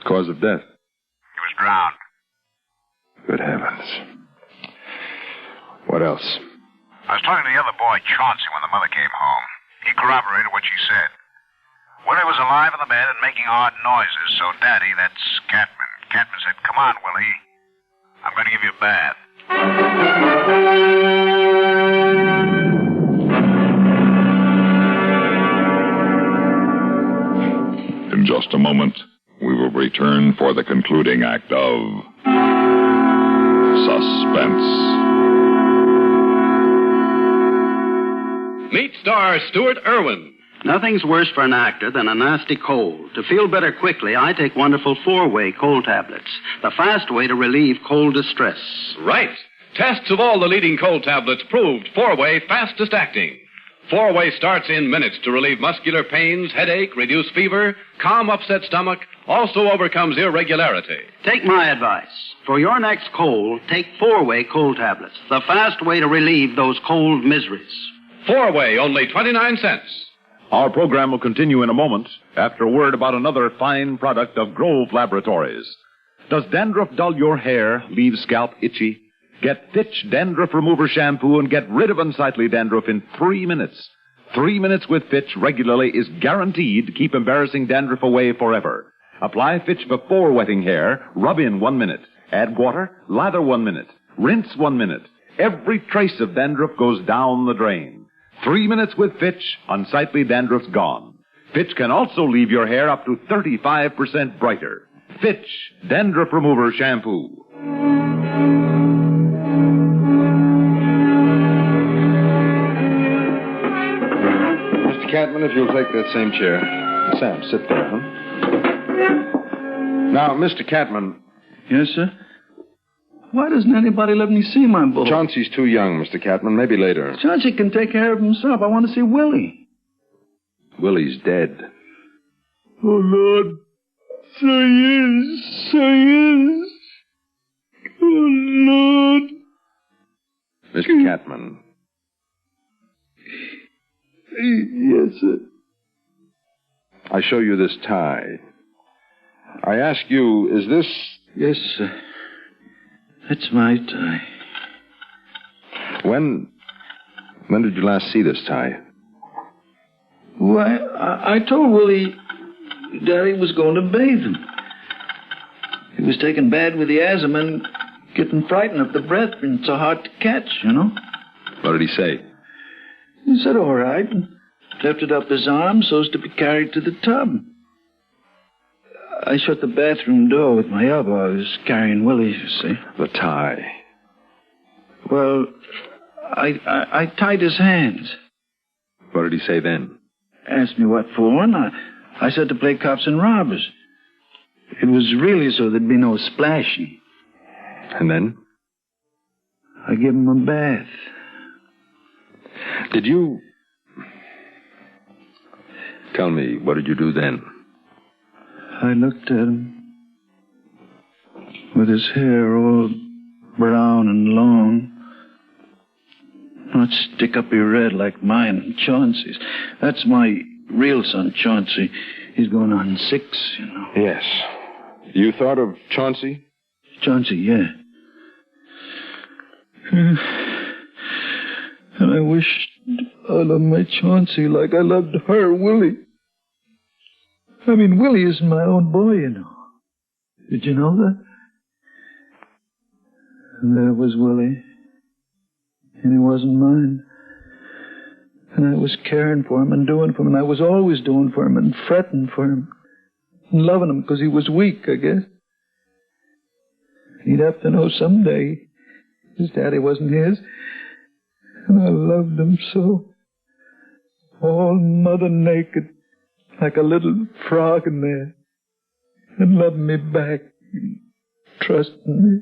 Cause of death? He was drowned. Good heavens. What else? I was talking to the other boy, Chauncey, when the mother came home. He corroborated what she said. Willie was alive in the bed and making odd noises, so Daddy, that's Catman. Catman said, "Come on, Willie. I'm going to give you a bath." In just a moment, we will return for the concluding act of Suspense. Meet star Stuart Irwin. Nothing's worse for an actor than a nasty cold. To feel better quickly, I take wonderful 4-way cold tablets. The fast way to relieve cold distress. Right. Tests of all the leading cold tablets proved 4-way fastest acting. 4-way starts in minutes to relieve muscular pains, headache, reduce fever, calm upset stomach, also overcomes irregularity. Take my advice. For your next cold, take 4-way cold tablets. The fast way to relieve those cold miseries. 4-way, only 29 cents. Our program will continue in a moment after a word about another fine product of Grove Laboratories. Does dandruff dull your hair, leave scalp itchy? Get Fitch Dandruff Remover Shampoo and get rid of unsightly dandruff in 3 minutes. 3 minutes with Fitch regularly is guaranteed to keep embarrassing dandruff away forever. Apply Fitch before wetting hair, rub in 1 minute. Add water, lather 1 minute. Rinse 1 minute. Every trace of dandruff goes down the drain. 3 minutes with Fitch, unsightly dandruff's gone. Fitch can also leave your hair up to 35% brighter. Fitch Dandruff Remover Shampoo. Mr. Catman, if you'll take that same chair. Sam, sit there, huh? Now, Mr. Catman. Yes, sir? Why doesn't anybody let me see my boy? Chauncey's too young, Mr. Catman. Maybe later. Chauncey can take care of himself. I want to see Willie. Willie's dead. Oh, Lord. So yes. Oh, Lord. Mr. Catman. Yes, sir. I show you this tie. I ask you, is this... Yes, sir. That's my tie. When did you last see this tie? Why, I told Willie Daddy was going to bathe him. He was taken bad with the asthma and getting frightened of the breath, and it's so hard to catch, you know. What did he say? He said, all right, and lifted up his arm so as to be carried to the tub. I shut the bathroom door with my elbow. I was carrying Willie, you see. The tie. Well, I tied his hands. What did he say then? Asked me what for, and I said to play cops and robbers. It was really so there'd be no splashing. And then? I gave him a bath. Did you... Tell me, what did you do then? I looked at him with his hair all brown and long. Not stick-uppy red like mine and Chauncey's. That's my real son, Chauncey. He's going on 6, you know. Yes. You thought of Chauncey? Chauncey, yeah. And I wished I loved my Chauncey like I loved her, Willie. I mean, Willie is my own boy, you know. Did you know that? And there was Willie. And he wasn't mine. And I was caring for him and doing for him. And I was always doing for him and fretting for him. And loving him because he was weak, I guess. He'd have to know someday his daddy wasn't his. And I loved him so. All mother naked. Like a little frog in there. And loving me back. Trusting me.